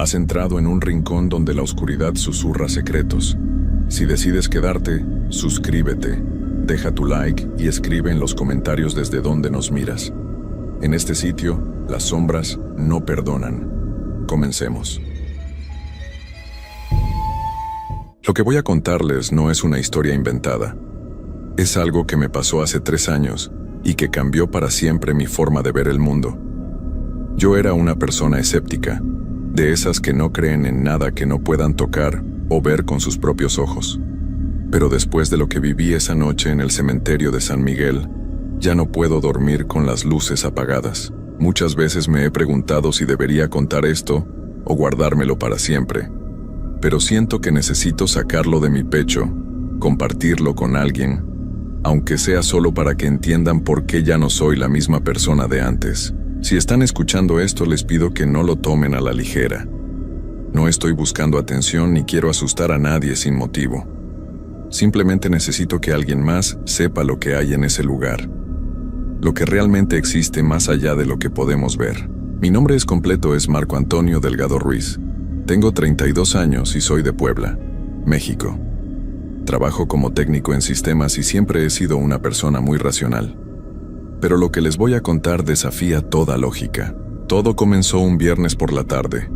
Has entrado en un rincón donde la oscuridad susurra secretos. Si decides quedarte, suscríbete, deja tu like y escribe en los comentarios desde dónde nos miras. En este sitio, las sombras no perdonan. Comencemos. Lo que voy a contarles no es una historia inventada. Es algo que me pasó hace 3 años y que cambió para siempre mi forma de ver el mundo. Yo era una persona escéptica, de esas que no creen en nada que no puedan tocar o ver con sus propios ojos. Pero después de lo que viví esa noche en el cementerio de San Miguel, ya no puedo dormir con las luces apagadas. Muchas veces me he preguntado si debería contar esto o guardármelo para siempre. Pero siento que necesito sacarlo de mi pecho, compartirlo con alguien, aunque sea solo para que entiendan por qué ya no soy la misma persona de antes. Si están escuchando esto, les pido que no lo tomen a la ligera. No estoy buscando atención ni quiero asustar a nadie sin motivo. Simplemente necesito que alguien más sepa lo que hay en ese lugar. Lo que realmente existe más allá de lo que podemos ver. Mi nombre completo es Marco Antonio Delgado Ruiz. Tengo 32 años y soy de Puebla, México. Trabajo como técnico en sistemas y siempre he sido una persona muy racional. Pero lo que les voy a contar desafía toda lógica. Todo comenzó un viernes por la tarde,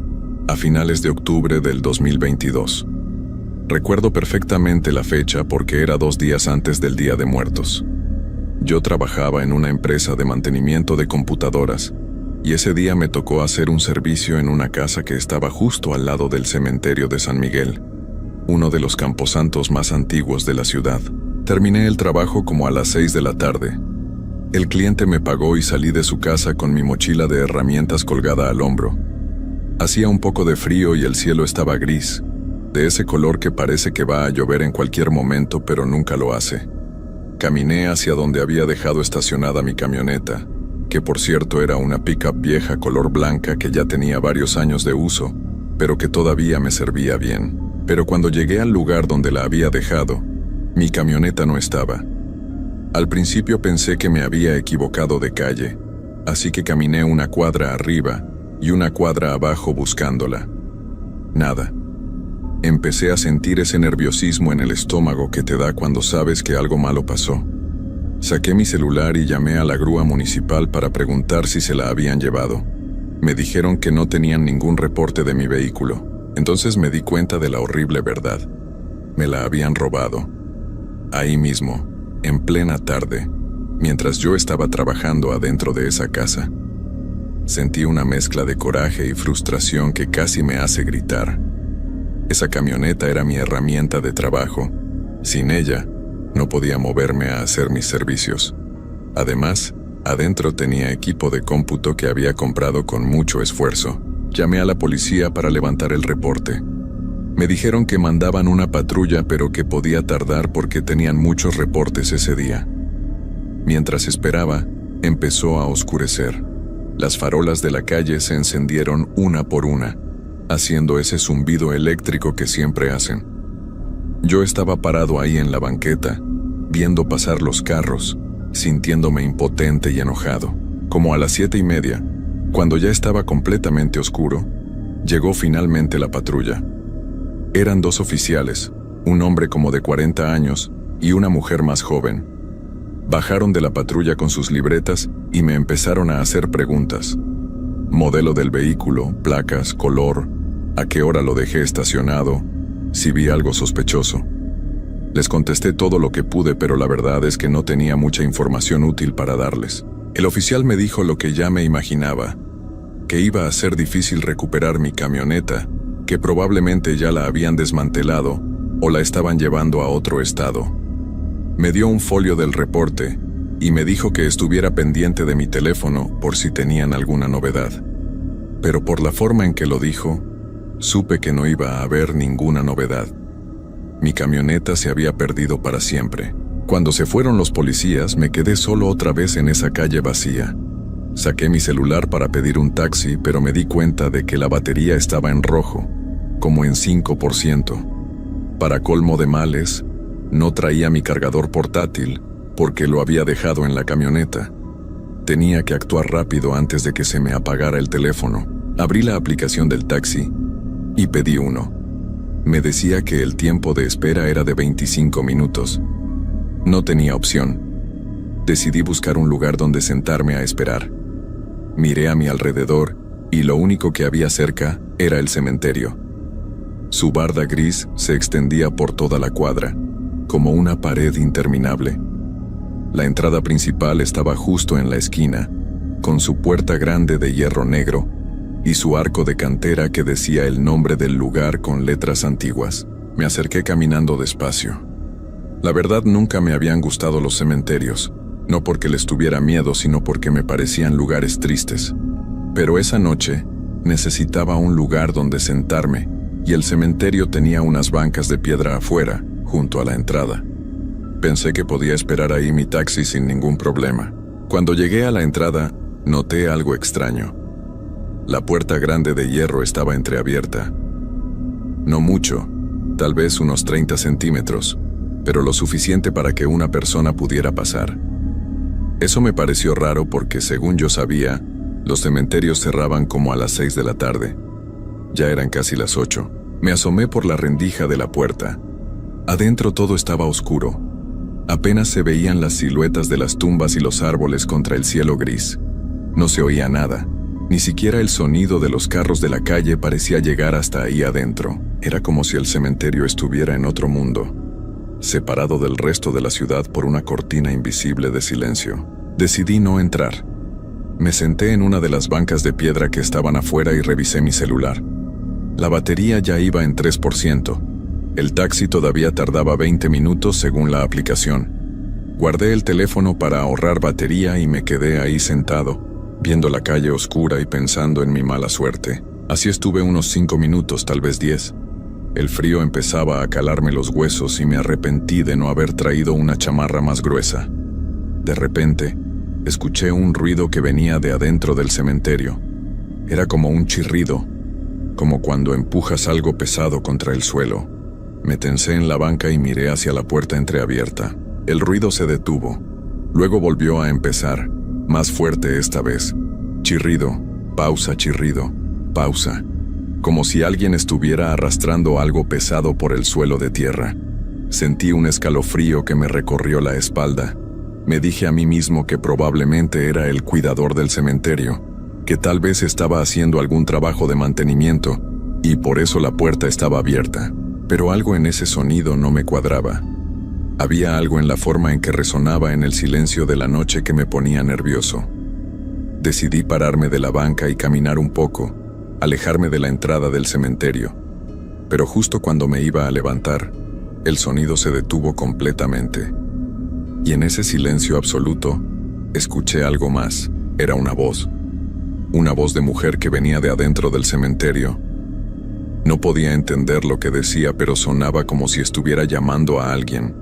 a finales de octubre del 2022. Recuerdo perfectamente la fecha porque era 2 días antes del Día de Muertos. Yo trabajaba en una empresa de mantenimiento de computadoras, y ese día me tocó hacer un servicio en una casa que estaba justo al lado del cementerio de San Miguel, uno de los camposantos más antiguos de la ciudad. Terminé el trabajo como a las 6 de la tarde. El cliente me pagó y salí de su casa con mi mochila de herramientas colgada al hombro. Hacía un poco de frío y el cielo estaba gris, de ese color que parece que va a llover en cualquier momento, pero nunca lo hace. Caminé hacia donde había dejado estacionada mi camioneta, que por cierto era una pickup vieja color blanca que ya tenía varios años de uso, pero que todavía me servía bien. Pero cuando llegué al lugar donde la había dejado, mi camioneta no estaba. Al principio pensé que me había equivocado de calle, así que caminé una cuadra arriba y una cuadra abajo buscándola. Nada. Empecé a sentir ese nerviosismo en el estómago que te da cuando sabes que algo malo pasó. Saqué mi celular y llamé a la grúa municipal para preguntar si se la habían llevado. Me dijeron que no tenían ningún reporte de mi vehículo. Entonces me di cuenta de la horrible verdad. Me la habían robado. Ahí mismo, en plena tarde, mientras yo estaba trabajando adentro de esa casa. Sentí una mezcla de coraje y frustración que casi me hace gritar. Esa camioneta era mi herramienta de trabajo. Sin ella, no podía moverme a hacer mis servicios. Además, adentro tenía equipo de cómputo que había comprado con mucho esfuerzo. Llamé a la policía para levantar el reporte. Me dijeron que mandaban una patrulla, pero que podía tardar porque tenían muchos reportes ese día. Mientras esperaba, empezó a oscurecer. Las farolas de la calle se encendieron una por una, haciendo ese zumbido eléctrico que siempre hacen. Yo estaba parado ahí en la banqueta, viendo pasar los carros, sintiéndome impotente y enojado. Como a las 7:30, cuando ya estaba completamente oscuro, llegó finalmente la patrulla. Eran 2 oficiales, un hombre como de 40 años y una mujer más joven. Bajaron de la patrulla con sus libretas y me empezaron a hacer preguntas. Modelo del vehículo, placas, color, a qué hora lo dejé estacionado, si vi algo sospechoso. Les contesté todo lo que pude, pero la verdad es que no tenía mucha información útil para darles. El oficial me dijo lo que ya me imaginaba, que iba a ser difícil recuperar mi camioneta, que probablemente ya la habían desmantelado o la estaban llevando a otro estado. Me dio un folio del reporte y me dijo que estuviera pendiente de mi teléfono por si tenían alguna novedad. Pero por la forma en que lo dijo, supe que no iba a haber ninguna novedad. Mi camioneta se había perdido para siempre. Cuando se fueron los policías, me quedé solo otra vez en esa calle vacía. Saqué mi celular para pedir un taxi, pero me di cuenta de que la batería estaba en rojo, como en 5%. Para colmo de males, no traía mi cargador portátil porque lo había dejado en la camioneta. Tenía que actuar rápido antes de que se me apagara el teléfono. Abrí la aplicación del taxi y pedí uno. Me decía que el tiempo de espera era de 25 minutos. No tenía opción. Decidí buscar un lugar donde sentarme a esperar. Miré a mi alrededor y lo único que había cerca era el cementerio. Su barda gris se extendía por toda la cuadra, como una pared interminable. La entrada principal estaba justo en la esquina, con su puerta grande de hierro negro y su arco de cantera que decía el nombre del lugar con letras antiguas. Me acerqué caminando despacio. La verdad, nunca me habían gustado los cementerios, no porque les tuviera miedo, sino porque me parecían lugares tristes. Pero esa noche necesitaba un lugar donde sentarme, y el cementerio tenía unas bancas de piedra afuera, junto a la entrada. Pensé que podía esperar ahí mi taxi sin ningún problema. Cuando llegué a la entrada, noté algo extraño. La puerta grande de hierro estaba entreabierta. No mucho, tal vez unos 30 centímetros, pero lo suficiente para que una persona pudiera pasar. Eso me pareció raro porque, según yo sabía, los cementerios cerraban como a las 6 de la tarde. Ya eran casi las 8. Me asomé por la rendija de la puerta. Adentro todo estaba oscuro. Apenas se veían las siluetas de las tumbas y los árboles contra el cielo gris. No se oía nada. Ni siquiera el sonido de los carros de la calle parecía llegar hasta ahí adentro. Era como si el cementerio estuviera en otro mundo, separado del resto de la ciudad por una cortina invisible de silencio. Decidí no entrar. Me senté en una de las bancas de piedra que estaban afuera y revisé mi celular. La batería ya iba en 3%. El taxi todavía tardaba 20 minutos según la aplicación. Guardé el teléfono para ahorrar batería y me quedé ahí sentado, viendo la calle oscura y pensando en mi mala suerte. Así estuve unos 5 minutos, tal vez 10. El frío empezaba a calarme los huesos y me arrepentí de no haber traído una chamarra más gruesa. De repente, escuché un ruido que venía de adentro del cementerio. Era como un chirrido, como cuando empujas algo pesado contra el suelo. Me tensé en la banca y miré hacia la puerta entreabierta. El ruido se detuvo. Luego volvió a empezar, más fuerte esta vez. Chirrido, pausa, chirrido, pausa. Como si alguien estuviera arrastrando algo pesado por el suelo de tierra. Sentí un escalofrío que me recorrió la espalda. Me dije a mí mismo que probablemente era el cuidador del cementerio, que tal vez estaba haciendo algún trabajo de mantenimiento, y por eso la puerta estaba abierta. Pero algo en ese sonido no me cuadraba. Había algo en la forma en que resonaba en el silencio de la noche que me ponía nervioso. Decidí pararme de la banca y caminar un poco, alejarme de la entrada del cementerio. Pero justo cuando me iba a levantar, el sonido se detuvo completamente. Y en ese silencio absoluto, escuché algo más. Era una voz de mujer que venía de adentro del cementerio. No podía entender lo que decía, pero sonaba como si estuviera llamando a alguien.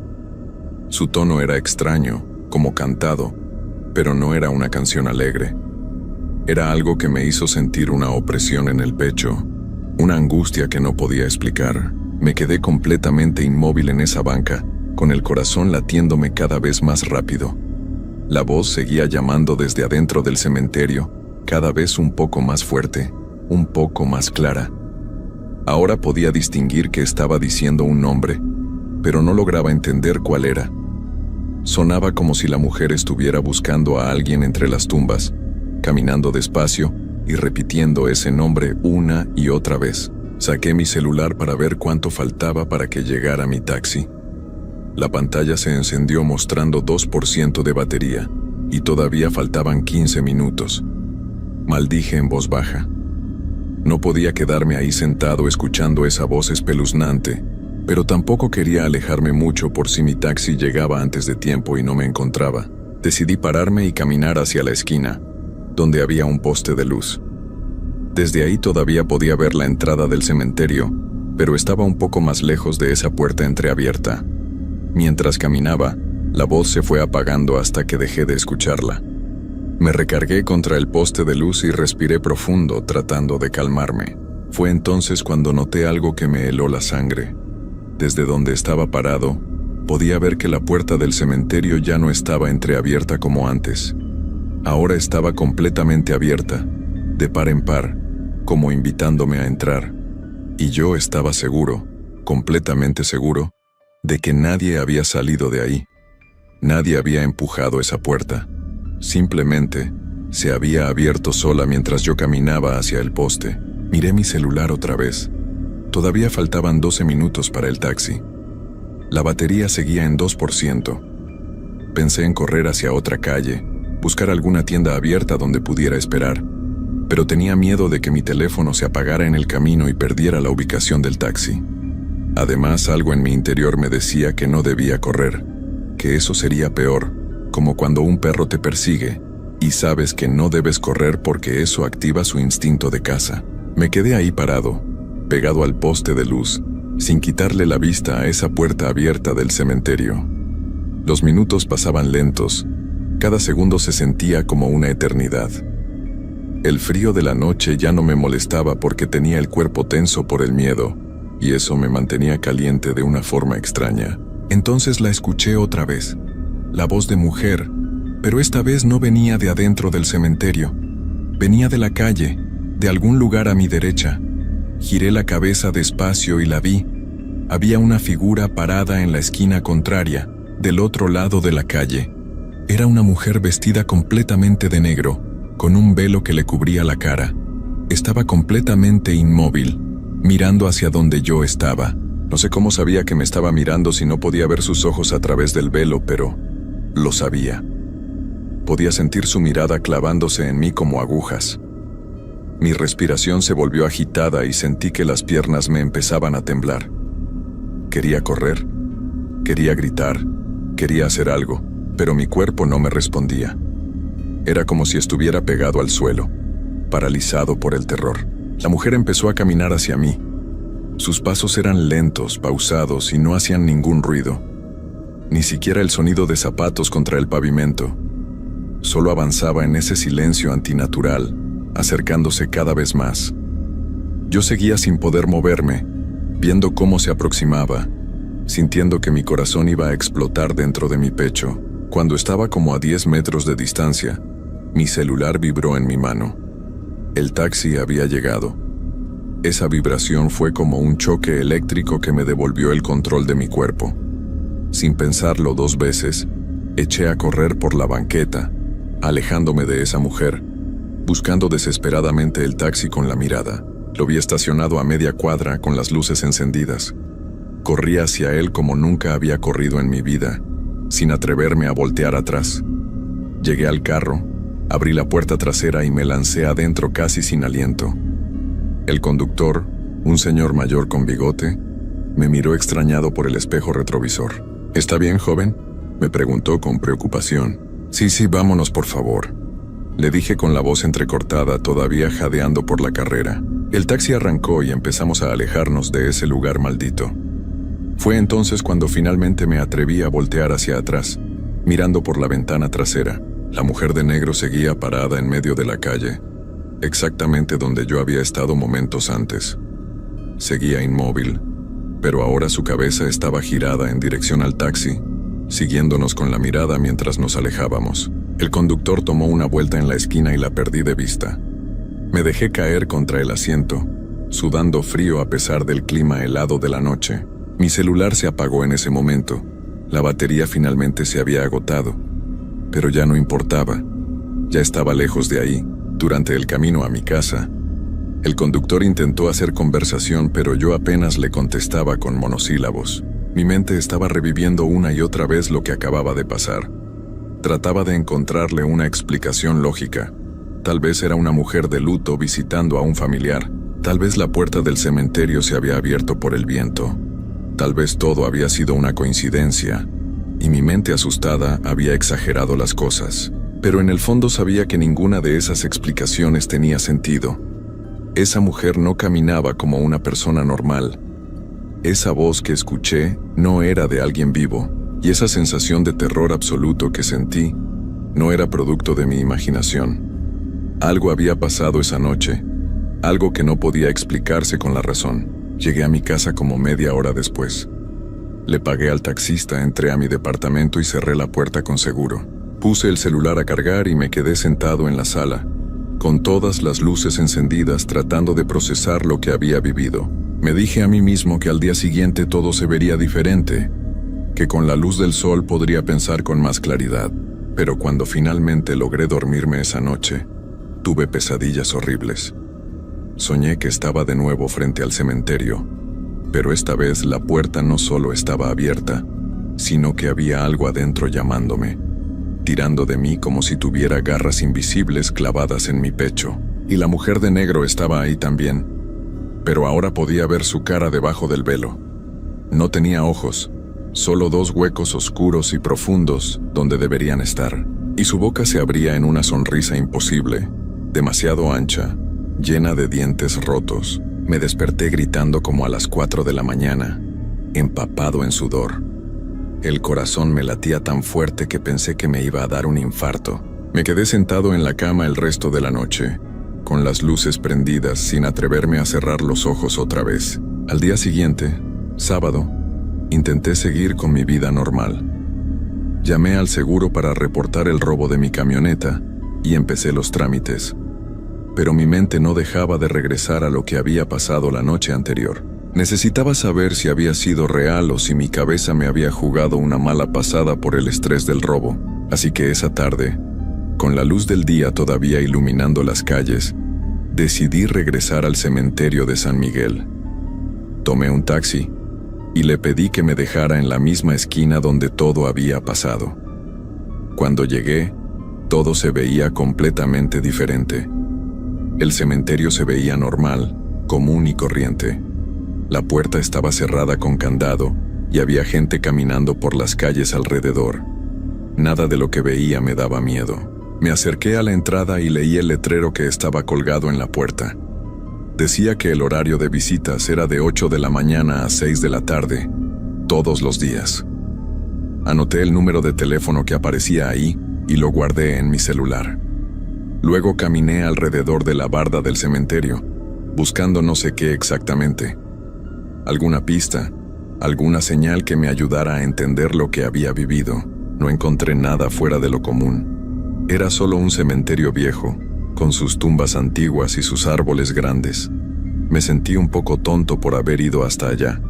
Su tono era extraño, como cantado, pero no era una canción alegre. Era algo que me hizo sentir una opresión en el pecho, una angustia que no podía explicar. Me quedé completamente inmóvil en esa banca, con el corazón latiéndome cada vez más rápido. La voz seguía llamando desde adentro del cementerio, cada vez un poco más fuerte, un poco más clara. Ahora podía distinguir que estaba diciendo un nombre, pero no lograba entender cuál era. Sonaba como si la mujer estuviera buscando a alguien entre las tumbas, caminando despacio y repitiendo ese nombre una y otra vez. Saqué mi celular para ver cuánto faltaba para que llegara mi taxi. La pantalla se encendió mostrando 2% de batería, y todavía faltaban 15 minutos. Maldije en voz baja. No podía quedarme ahí sentado escuchando esa voz espeluznante, pero tampoco quería alejarme mucho por si mi taxi llegaba antes de tiempo y no me encontraba. Decidí pararme y caminar hacia la esquina, donde había un poste de luz. Desde ahí todavía podía ver la entrada del cementerio, pero estaba un poco más lejos de esa puerta entreabierta. Mientras caminaba, la voz se fue apagando hasta que dejé de escucharla. Me recargué contra el poste de luz y respiré profundo, tratando de calmarme. Fue entonces cuando noté algo que me heló la sangre. Desde donde estaba parado, podía ver que la puerta del cementerio ya no estaba entreabierta como antes. Ahora estaba completamente abierta, de par en par, como invitándome a entrar. Y yo estaba seguro, completamente seguro, de que nadie había salido de ahí. Nadie había empujado esa puerta. Simplemente se había abierto sola mientras yo caminaba hacia el poste. Miré mi celular otra vez. Todavía faltaban 12 minutos para el taxi. La batería seguía en 2%. Pensé en correr hacia otra calle, buscar alguna tienda abierta donde pudiera esperar, pero tenía miedo de que mi teléfono se apagara en el camino y perdiera la ubicación del taxi. Además, algo en mi interior me decía que no debía correr, que eso sería peor, como cuando un perro te persigue y sabes que no debes correr porque eso activa su instinto de caza. Me quedé ahí parado, pegado al poste de luz, sin quitarle la vista a esa puerta abierta del cementerio. Los minutos pasaban lentos, cada segundo se sentía como una eternidad. El frío de la noche ya no me molestaba porque tenía el cuerpo tenso por el miedo, y eso me mantenía caliente de una forma extraña. Entonces la escuché otra vez, la voz de mujer, pero esta vez no venía de adentro del cementerio, venía de la calle, de algún lugar a mi derecha. Giré la cabeza despacio y la vi. Había una figura parada en la esquina contraria, del otro lado de la calle. Era una mujer vestida completamente de negro, con un velo que le cubría la cara. Estaba completamente inmóvil, mirando hacia donde yo estaba. No sé cómo sabía que me estaba mirando si no podía ver sus ojos a través del velo, pero lo sabía. Podía sentir su mirada clavándose en mí como agujas. Mi respiración se volvió agitada y sentí que las piernas me empezaban a temblar. Quería correr, quería gritar, quería hacer algo, pero mi cuerpo no me respondía. Era como si estuviera pegado al suelo, paralizado por el terror. La mujer empezó a caminar hacia mí. Sus pasos eran lentos, pausados y no hacían ningún ruido. Ni siquiera el sonido de zapatos contra el pavimento. Solo avanzaba en ese silencio antinatural, acercándose cada vez más. Yo seguía sin poder moverme, viendo cómo se aproximaba, sintiendo que mi corazón iba a explotar dentro de mi pecho. Cuando estaba como a 10 metros de distancia, mi celular vibró en mi mano. El taxi había llegado. Esa vibración fue como un choque eléctrico que me devolvió el control de mi cuerpo. Sin pensarlo 2 veces, eché a correr por la banqueta, alejándome de esa mujer, buscando desesperadamente el taxi con la mirada. Lo vi estacionado a media cuadra con las luces encendidas. Corrí hacia él como nunca había corrido en mi vida, sin atreverme a voltear atrás. Llegué al carro, abrí la puerta trasera y me lancé adentro casi sin aliento. El conductor, un señor mayor con bigote, me miró extrañado por el espejo retrovisor. ¿Está bien, joven?, me preguntó con preocupación. Sí, vámonos por favor, le dije con la voz entrecortada, todavía jadeando por la carrera. El taxi arrancó y empezamos a alejarnos de ese lugar maldito. Fue entonces cuando finalmente me atreví a voltear hacia atrás, mirando por la ventana trasera. La mujer de negro seguía parada en medio de la calle, exactamente donde yo había estado momentos antes. Seguía inmóvil, pero ahora su cabeza estaba girada en dirección al taxi, siguiéndonos con la mirada mientras nos alejábamos. El conductor tomó una vuelta en la esquina y la perdí de vista. Me dejé caer contra el asiento, sudando frío a pesar del clima helado de la noche. Mi celular se apagó en ese momento. La batería finalmente se había agotado. Pero ya no importaba. Ya estaba lejos de ahí, durante el camino a mi casa. El conductor intentó hacer conversación, pero yo apenas le contestaba con monosílabos. Mi mente estaba reviviendo una y otra vez lo que acababa de pasar. Trataba de encontrarle una explicación lógica. Tal vez era una mujer de luto visitando a un familiar. Tal vez la puerta del cementerio se había abierto por el viento. Tal vez todo había sido una coincidencia, y mi mente asustada había exagerado las cosas. Pero en el fondo sabía que ninguna de esas explicaciones tenía sentido. Esa mujer no caminaba como una persona normal. Esa voz que escuché no era de alguien vivo, y esa sensación de terror absoluto que sentí no era producto de mi imaginación. Algo había pasado esa noche, algo que no podía explicarse con la razón. Llegué a mi casa como media hora después. Le pagué al taxista, entré a mi departamento y cerré la puerta con seguro. Puse el celular a cargar y me quedé sentado en la sala, con todas las luces encendidas, tratando de procesar lo que había vivido. Me dije a mí mismo que al día siguiente todo se vería diferente, que con la luz del sol podría pensar con más claridad. Pero cuando finalmente logré dormirme esa noche, tuve pesadillas horribles. Soñé que estaba de nuevo frente al cementerio, pero esta vez la puerta no solo estaba abierta, sino que había algo adentro llamándome, tirando de mí como si tuviera garras invisibles clavadas en mi pecho. Y la mujer de negro estaba ahí también, pero ahora podía ver su cara debajo del velo. No tenía ojos, solo dos huecos oscuros y profundos donde deberían estar, y su boca se abría en una sonrisa imposible, demasiado ancha, llena de dientes rotos. Me desperté gritando como a las 4 de la mañana, empapado en sudor. El corazón me latía tan fuerte que pensé que me iba a dar un infarto. Me quedé sentado en la cama el resto de la noche, con las luces prendidas sin atreverme a cerrar los ojos otra vez. Al día siguiente, sábado, intenté seguir con mi vida normal. Llamé al seguro para reportar el robo de mi camioneta y empecé los trámites. Pero mi mente no dejaba de regresar a lo que había pasado la noche anterior. Necesitaba saber si había sido real o si mi cabeza me había jugado una mala pasada por el estrés del robo. Así que esa tarde, con la luz del día todavía iluminando las calles, decidí regresar al cementerio de San Miguel. Tomé un taxi y le pedí que me dejara en la misma esquina donde todo había pasado. Cuando llegué, todo se veía completamente diferente. El cementerio se veía normal, común y corriente. La puerta estaba cerrada con candado y había gente caminando por las calles alrededor. Nada de lo que veía me daba miedo. Me acerqué a la entrada y leí el letrero que estaba colgado en la puerta. Decía que el horario de visitas era de 8 de la mañana a 6 de la tarde, todos los días. Anoté el número de teléfono que aparecía ahí y lo guardé en mi celular. Luego caminé alrededor de la barda del cementerio, buscando no sé qué exactamente. Alguna pista, alguna señal que me ayudara a entender lo que había vivido. No encontré nada fuera de lo común. Era solo un cementerio viejo, con sus tumbas antiguas y sus árboles grandes. Me sentí un poco tonto por haber ido hasta allá.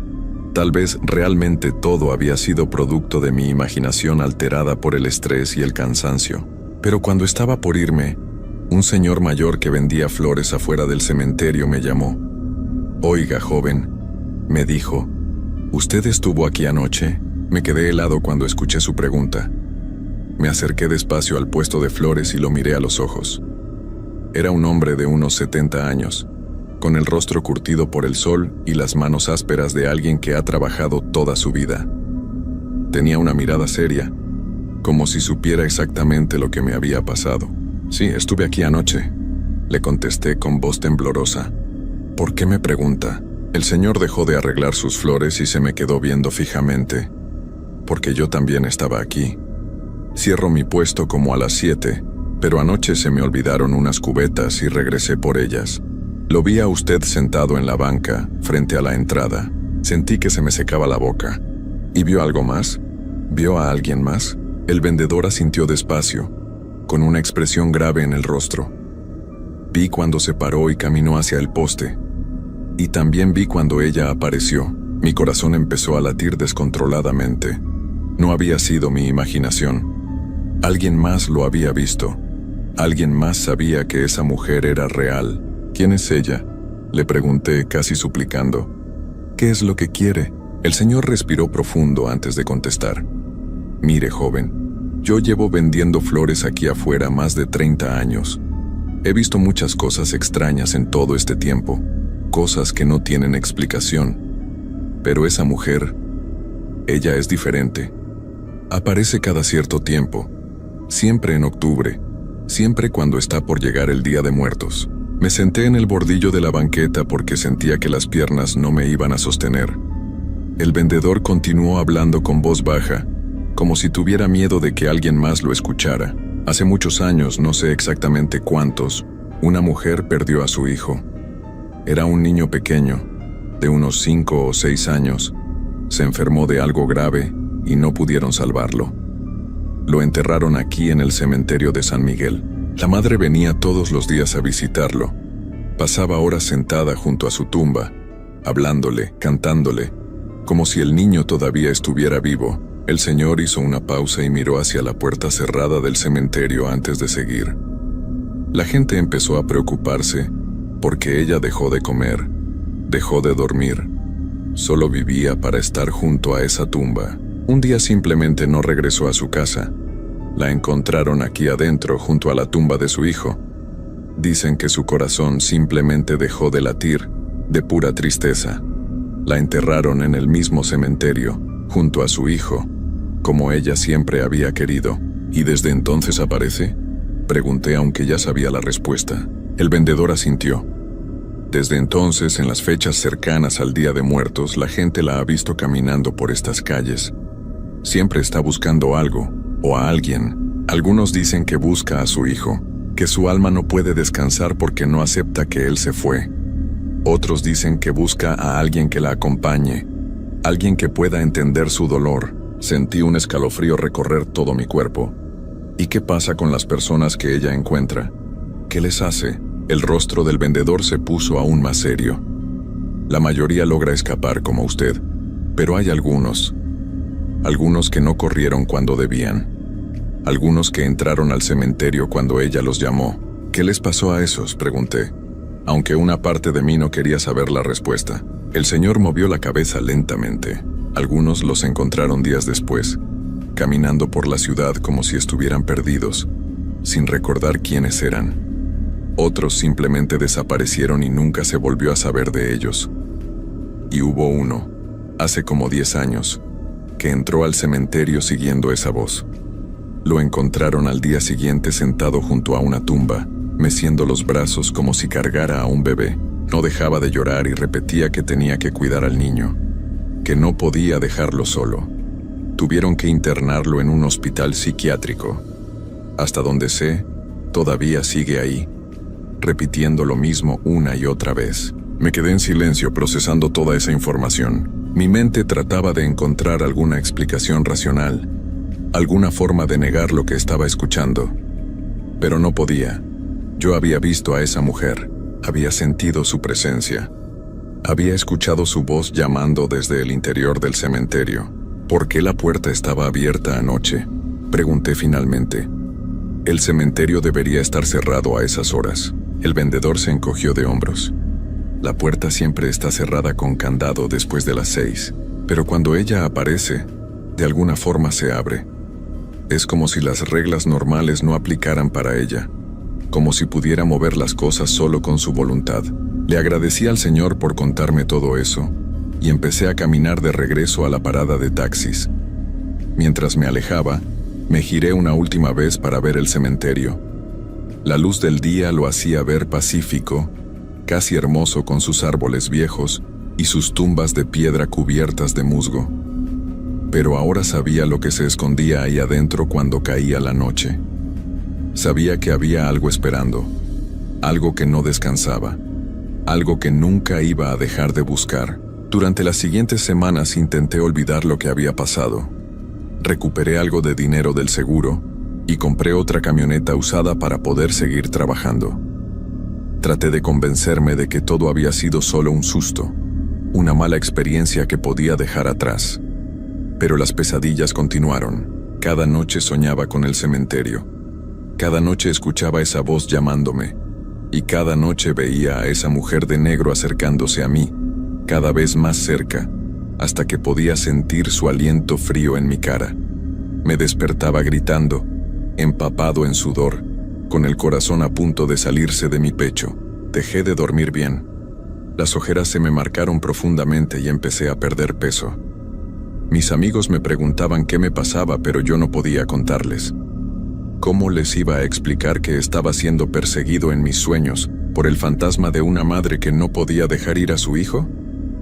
Tal vez realmente todo había sido producto de mi imaginación alterada por el estrés y el cansancio. Pero cuando estaba por irme, un señor mayor que vendía flores afuera del cementerio me llamó. «Oiga, joven», me dijo, «¿usted estuvo aquí anoche?». Me quedé helado cuando escuché su pregunta. Me acerqué despacio al puesto de flores y lo miré a los ojos. Era un hombre de unos 70 años, con el rostro curtido por el sol y las manos ásperas de alguien que ha trabajado toda su vida. Tenía una mirada seria, como si supiera exactamente lo que me había pasado. «Sí, estuve aquí anoche», le contesté con voz temblorosa. «¿Por qué me pregunta?». El señor dejó de arreglar sus flores y se me quedó viendo fijamente, porque yo también estaba aquí. Cierro mi puesto como a las 7, pero anoche se me olvidaron unas cubetas y regresé por ellas. Lo vi a usted sentado en la banca, frente a la entrada. Sentí que se me secaba la boca. ¿Y vio algo más? ¿Vio a alguien más?». El vendedor asintió despacio, con una expresión grave en el rostro. Vi cuando se paró y caminó hacia el poste. Y también vi cuando ella apareció. Mi corazón empezó a latir descontroladamente. No había sido mi imaginación. Alguien más lo había visto. Alguien más sabía que esa mujer era real. «¿Quién es ella?», le pregunté casi suplicando. «¿Qué es lo que quiere?». El señor respiró profundo antes de contestar. «Mire, joven, yo llevo vendiendo flores aquí afuera más de 30 años. He visto muchas cosas extrañas en todo este tiempo, cosas que no tienen explicación. Pero esa mujer, ella es diferente. Aparece cada cierto tiempo, siempre en octubre, siempre cuando está por llegar el Día de Muertos». Me senté en el bordillo de la banqueta porque sentía que las piernas no me iban a sostener. El vendedor continuó hablando con voz baja, como si tuviera miedo de que alguien más lo escuchara. «Hace muchos años, no sé exactamente cuántos, una mujer perdió a su hijo. Era un niño pequeño, de unos 5 o 6 años. Se enfermó de algo grave y no pudieron salvarlo. Lo enterraron aquí en el cementerio de San Miguel. La madre venía todos los días a visitarlo. Pasaba horas sentada junto a su tumba, hablándole, cantándole, como si el niño todavía estuviera vivo. El señor hizo una pausa y miró hacia la puerta cerrada del cementerio antes de seguir. La gente empezó a preocuparse porque ella dejó de comer, dejó de dormir. Solo vivía para estar junto a esa tumba. Un día simplemente no regresó a su casa. La encontraron aquí adentro junto a la tumba de su hijo. Dicen que su corazón simplemente dejó de latir, de pura tristeza. La enterraron en el mismo cementerio, junto a su hijo, como ella siempre había querido. ¿Y desde entonces aparece?, pregunté aunque ya sabía la respuesta. El vendedor asintió. Desde entonces, en las fechas cercanas al Día de Muertos, la gente la ha visto caminando por estas calles. Siempre está buscando algo, o a alguien. Algunos dicen que busca a su hijo, que su alma no puede descansar porque no acepta que él se fue. Otros dicen que busca a alguien que la acompañe, alguien que pueda entender su dolor. Sentí un escalofrío recorrer todo mi cuerpo. ¿Y qué pasa con las personas que ella encuentra? ¿Qué les hace? El rostro del vendedor se puso aún más serio. La mayoría logra escapar como usted, pero hay algunos que no corrieron cuando debían. Algunos que entraron al cementerio cuando ella los llamó. ¿Qué les pasó a esos?, pregunté, aunque una parte de mí no quería saber la respuesta. El señor movió la cabeza lentamente. Algunos los encontraron días después, caminando por la ciudad como si estuvieran perdidos, sin recordar quiénes eran. Otros simplemente desaparecieron y nunca se volvió a saber de ellos. Y hubo uno, hace como 10 años, que entró al cementerio siguiendo esa voz. Lo encontraron al día siguiente sentado junto a una tumba, meciendo los brazos como si cargara a un bebé. No dejaba de llorar y repetía que tenía que cuidar al niño, que no podía dejarlo solo. Tuvieron que internarlo en un hospital psiquiátrico. Hasta donde sé, todavía sigue ahí, repitiendo lo mismo una y otra vez. Me quedé en silencio procesando toda esa información. Mi mente trataba de encontrar alguna explicación racional, alguna forma de negar lo que estaba escuchando. Pero no podía. Yo había visto a esa mujer, había sentido su presencia. Había escuchado su voz llamando desde el interior del cementerio. ¿Por qué la puerta estaba abierta anoche?, pregunté finalmente. El cementerio debería estar cerrado a esas horas. El vendedor se encogió de hombros. La puerta siempre está cerrada con candado después de las 6, pero cuando ella aparece, de alguna forma se abre. Es como si las reglas normales no aplicaran para ella, como si pudiera mover las cosas solo con su voluntad. Le agradecí al señor por contarme todo eso, y empecé a caminar de regreso a la parada de taxis. Mientras me alejaba, me giré una última vez para ver el cementerio. La luz del día lo hacía ver pacífico, casi hermoso con sus árboles viejos y sus tumbas de piedra cubiertas de musgo. Pero ahora sabía lo que se escondía ahí adentro cuando caía la noche. Sabía que había algo esperando, algo que no descansaba, algo que nunca iba a dejar de buscar. Durante las siguientes semanas intenté olvidar lo que había pasado. Recuperé algo de dinero del seguro y compré otra camioneta usada para poder seguir trabajando. Traté de convencerme de que todo había sido solo un susto, una mala experiencia que podía dejar atrás. Pero las pesadillas continuaron. Cada noche soñaba con el cementerio. Cada noche escuchaba esa voz llamándome. Y cada noche veía a esa mujer de negro acercándose a mí, cada vez más cerca, hasta que podía sentir su aliento frío en mi cara. Me despertaba gritando, empapado en sudor, con el corazón a punto de salirse de mi pecho. Dejé de dormir bien. Las ojeras se me marcaron profundamente y empecé a perder peso. Mis amigos me preguntaban qué me pasaba, pero yo no podía contarles. ¿Cómo les iba a explicar que estaba siendo perseguido en mis sueños por el fantasma de una madre que no podía dejar ir a su hijo?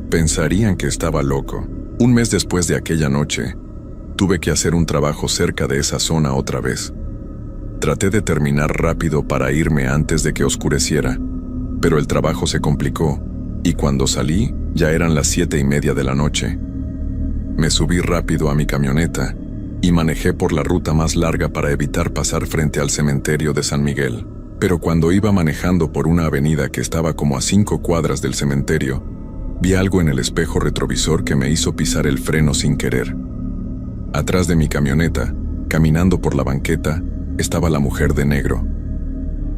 Pensarían que estaba loco. Un mes después de aquella noche, tuve que hacer un trabajo cerca de esa zona otra vez. Traté de terminar rápido para irme antes de que oscureciera, pero el trabajo se complicó, y cuando salí, ya eran las 7:30 de la noche. Me subí rápido a mi camioneta y manejé por la ruta más larga para evitar pasar frente al cementerio de San Miguel. Pero cuando iba manejando por una avenida que estaba como a 5 cuadras del cementerio, Vi algo en el espejo retrovisor que me hizo pisar el freno sin querer. Atrás de mi camioneta, caminando por la banqueta, estaba la mujer de negro.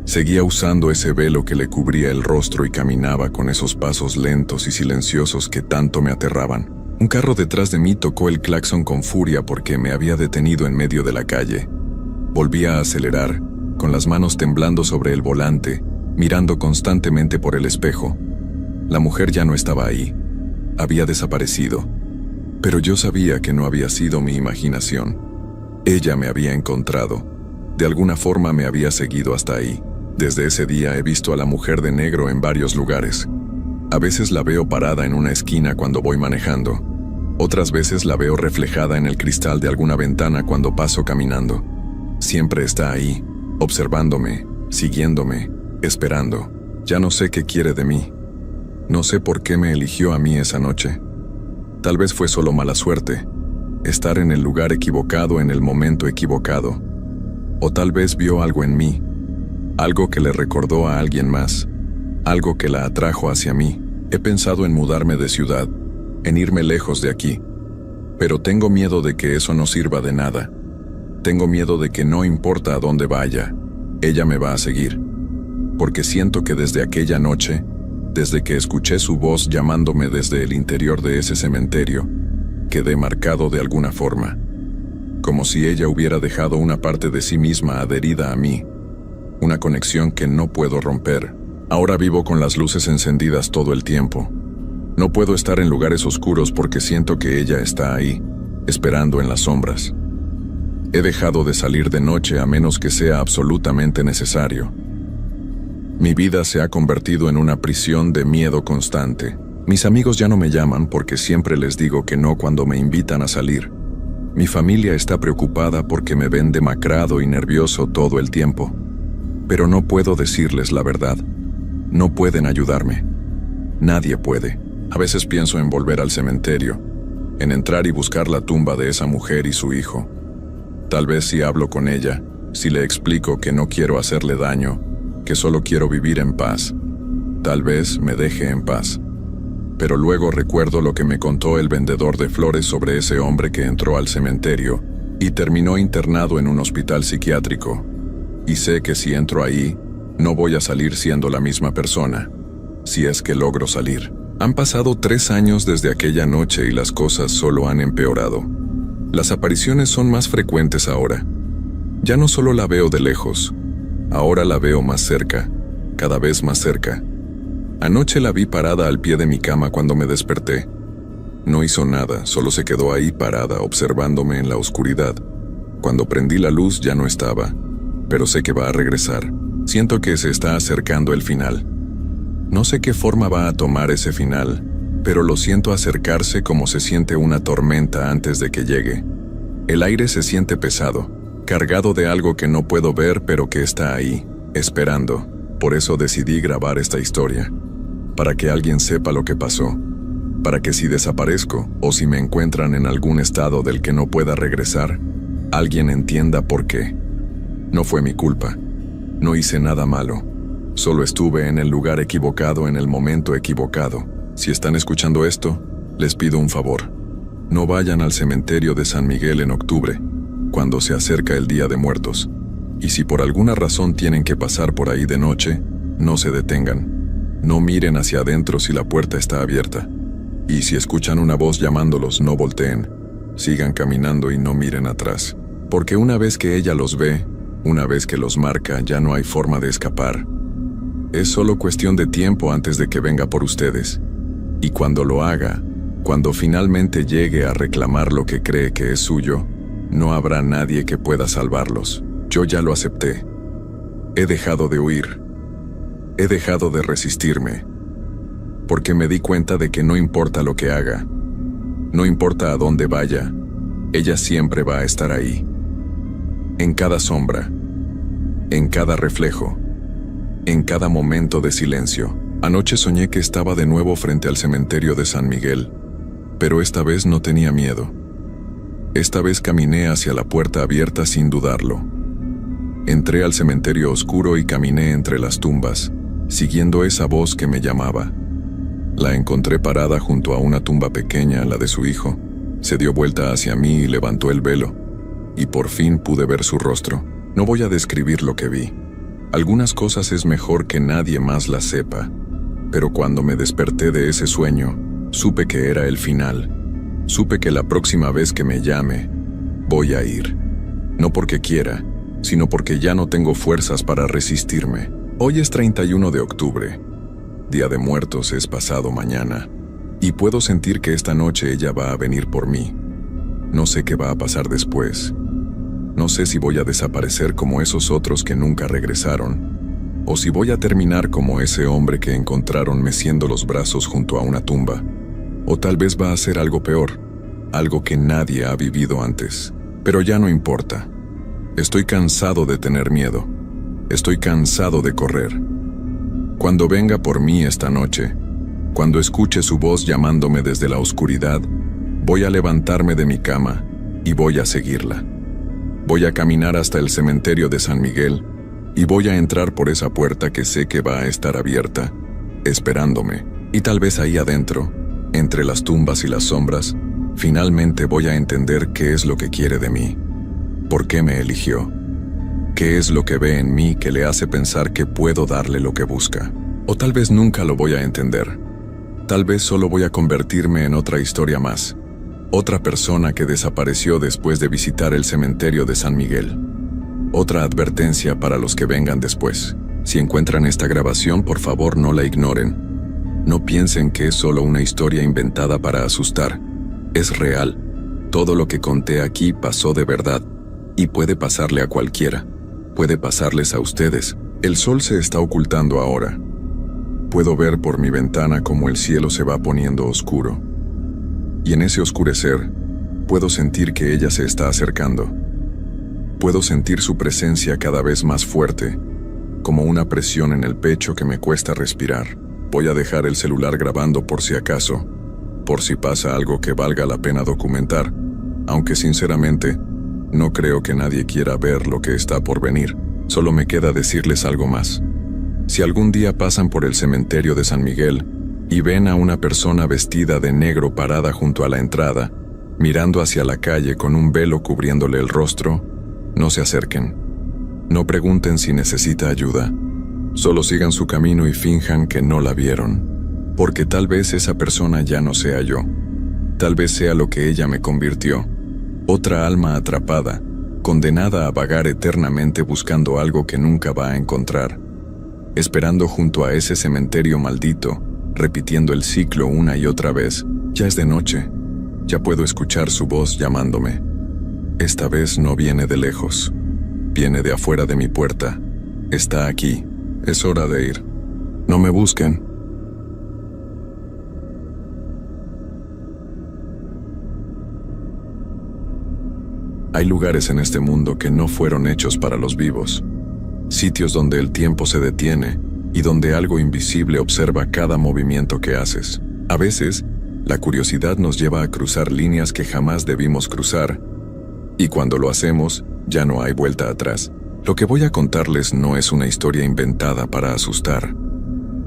Seguía usando ese velo que le cubría el rostro y caminaba con esos pasos lentos y silenciosos que tanto me aterraban. Un carro detrás de mí tocó el claxon con furia porque me había detenido en medio de la calle. Volví a acelerar, con las manos temblando sobre el volante, mirando constantemente por el espejo. La mujer ya no estaba ahí. Había desaparecido. Pero yo sabía que no había sido mi imaginación. Ella me había encontrado. De alguna forma me había seguido hasta ahí. Desde ese día he visto a la mujer de negro en varios lugares. A veces la veo parada en una esquina cuando voy manejando. Otras veces la veo reflejada en el cristal de alguna ventana cuando paso caminando. Siempre está ahí, observándome, siguiéndome, esperando. Ya no sé qué quiere de mí. No sé por qué me eligió a mí esa noche. Tal vez fue solo mala suerte, estar en el lugar equivocado en el momento equivocado. O tal vez vio algo en mí, algo que le recordó a alguien más, algo que la atrajo hacia mí. He pensado en mudarme de ciudad, en irme lejos de aquí. Pero tengo miedo de que eso no sirva de nada. Tengo miedo de que no importa a dónde vaya, ella me va a seguir. Porque siento que desde aquella noche, desde que escuché su voz llamándome desde el interior de ese cementerio, quedé marcado de alguna forma. Como si ella hubiera dejado una parte de sí misma adherida a mí. Una conexión que no puedo romper. Ahora vivo con las luces encendidas todo el tiempo. No puedo estar en lugares oscuros porque siento que ella está ahí, esperando en las sombras. He dejado de salir de noche a menos que sea absolutamente necesario. Mi vida se ha convertido en una prisión de miedo constante. Mis amigos ya no me llaman porque siempre les digo que no cuando me invitan a salir. Mi familia está preocupada porque me ven demacrado y nervioso todo el tiempo. Pero no puedo decirles la verdad. No pueden ayudarme. Nadie puede. A veces pienso en volver al cementerio, en entrar y buscar la tumba de esa mujer y su hijo. Tal vez si hablo con ella, si le explico que no quiero hacerle daño, que solo quiero vivir en paz, tal vez me deje en paz. Pero luego recuerdo lo que me contó el vendedor de flores sobre ese hombre que entró al cementerio y terminó internado en un hospital psiquiátrico. Y sé que si entro ahí, no voy a salir siendo la misma persona, si es que logro salir. Han pasado 3 años desde aquella noche y las cosas solo han empeorado. Las apariciones son más frecuentes ahora. Ya no solo la veo de lejos, ahora la veo más cerca, cada vez más cerca. Anoche la vi parada al pie de mi cama cuando me desperté. No hizo nada, solo se quedó ahí parada observándome en la oscuridad. Cuando prendí la luz ya no estaba, pero sé que va a regresar. Siento que se está acercando el final. No sé qué forma va a tomar ese final, pero lo siento acercarse como se siente una tormenta antes de que llegue. El aire se siente pesado, cargado de algo que no puedo ver pero que está ahí, esperando. Por eso decidí grabar esta historia, para que alguien sepa lo que pasó, para que si desaparezco o si me encuentran en algún estado del que no pueda regresar, alguien entienda por qué. No fue mi culpa, no hice nada malo, solo estuve en el lugar equivocado en el momento equivocado. Si están escuchando esto, les pido un favor. No vayan al cementerio de San Miguel en octubre, cuando se acerca el Día de Muertos. Y si por alguna razón tienen que pasar por ahí de noche, no se detengan. No miren hacia adentro si la puerta está abierta. Y si escuchan una voz llamándolos, no volteen. Sigan caminando y no miren atrás. Porque una vez que ella los ve, una vez que los marca, ya no hay forma de escapar. Es solo cuestión de tiempo antes de que venga por ustedes. Y cuando lo haga, cuando finalmente llegue a reclamar lo que cree que es suyo, no habrá nadie que pueda salvarlos. Yo ya lo acepté. He dejado de huir. He dejado de resistirme. Porque me di cuenta de que no importa lo que haga, no importa a dónde vaya, ella siempre va a estar ahí. En cada sombra, en cada reflejo, en cada momento de silencio. Anoche soñé que estaba de nuevo frente al cementerio de San Miguel, pero esta vez no tenía miedo. Esta vez caminé hacia la puerta abierta sin dudarlo. Entré al cementerio oscuro y caminé entre las tumbas, siguiendo esa voz que me llamaba. La encontré parada junto a una tumba pequeña, la de su hijo. Se dio vuelta hacia mí y levantó el velo, y por fin pude ver su rostro. No voy a describir lo que vi. Algunas cosas es mejor que nadie más las sepa, pero cuando me desperté de ese sueño, supe que era el final. Supe que la próxima vez que me llame, voy a ir. No porque quiera, sino porque ya no tengo fuerzas para resistirme. Hoy es 31 de octubre. Día de Muertos es pasado mañana, y puedo sentir que esta noche ella va a venir por mí. No sé qué va a pasar después. No sé si voy a desaparecer como esos otros que nunca regresaron, o si voy a terminar como ese hombre que encontraron meciendo los brazos junto a una tumba. O tal vez va a ser algo peor, algo que nadie ha vivido antes. Pero ya no importa. Estoy cansado de tener miedo. Estoy cansado de correr. Cuando venga por mí esta noche, cuando escuche su voz llamándome desde la oscuridad, voy a levantarme de mi cama y voy a seguirla. Voy a caminar hasta el cementerio de San Miguel y voy a entrar por esa puerta que sé que va a estar abierta, esperándome. Y tal vez ahí adentro, entre las tumbas y las sombras, finalmente voy a entender qué es lo que quiere de mí. ¿Por qué me eligió? ¿Qué es lo que ve en mí que le hace pensar que puedo darle lo que busca? O tal vez nunca lo voy a entender. Tal vez solo voy a convertirme en otra historia más. Otra persona que desapareció después de visitar el cementerio de San Miguel. Otra advertencia para los que vengan después. Si encuentran esta grabación, por favor no la ignoren. No piensen que es solo una historia inventada para asustar. Es real. Todo lo que conté aquí pasó de verdad. Y puede pasarle a cualquiera. Puede pasarles a ustedes. El sol se está ocultando ahora. Puedo ver por mi ventana cómo el cielo se va poniendo oscuro. Y en ese oscurecer, puedo sentir que ella se está acercando. Puedo sentir su presencia cada vez más fuerte, como una presión en el pecho que me cuesta respirar. Voy a dejar el celular grabando por si acaso, por si pasa algo que valga la pena documentar, aunque sinceramente, no creo que nadie quiera ver lo que está por venir. Solo me queda decirles algo más. Si algún día pasan por el cementerio de San Miguel y ven a una persona vestida de negro parada junto a la entrada, mirando hacia la calle con un velo cubriéndole el rostro, no se acerquen. No pregunten si necesita ayuda. Solo sigan su camino y finjan que no la vieron. Porque tal vez esa persona ya no sea yo. Tal vez sea lo que ella me convirtió. Otra alma atrapada, condenada a vagar eternamente buscando algo que nunca va a encontrar. Esperando junto a ese cementerio maldito, repitiendo el ciclo una y otra vez. Ya es de noche. Ya puedo escuchar su voz llamándome. Esta vez no viene de lejos. Viene de afuera de mi puerta. Está aquí. Es hora de ir. No me busquen. Hay lugares en este mundo que no fueron hechos para los vivos. Sitios donde el tiempo se detiene y donde algo invisible observa cada movimiento que haces. A veces, la curiosidad nos lleva a cruzar líneas que jamás debimos cruzar, y cuando lo hacemos, ya no hay vuelta atrás. Lo que voy a contarles no es una historia inventada para asustar.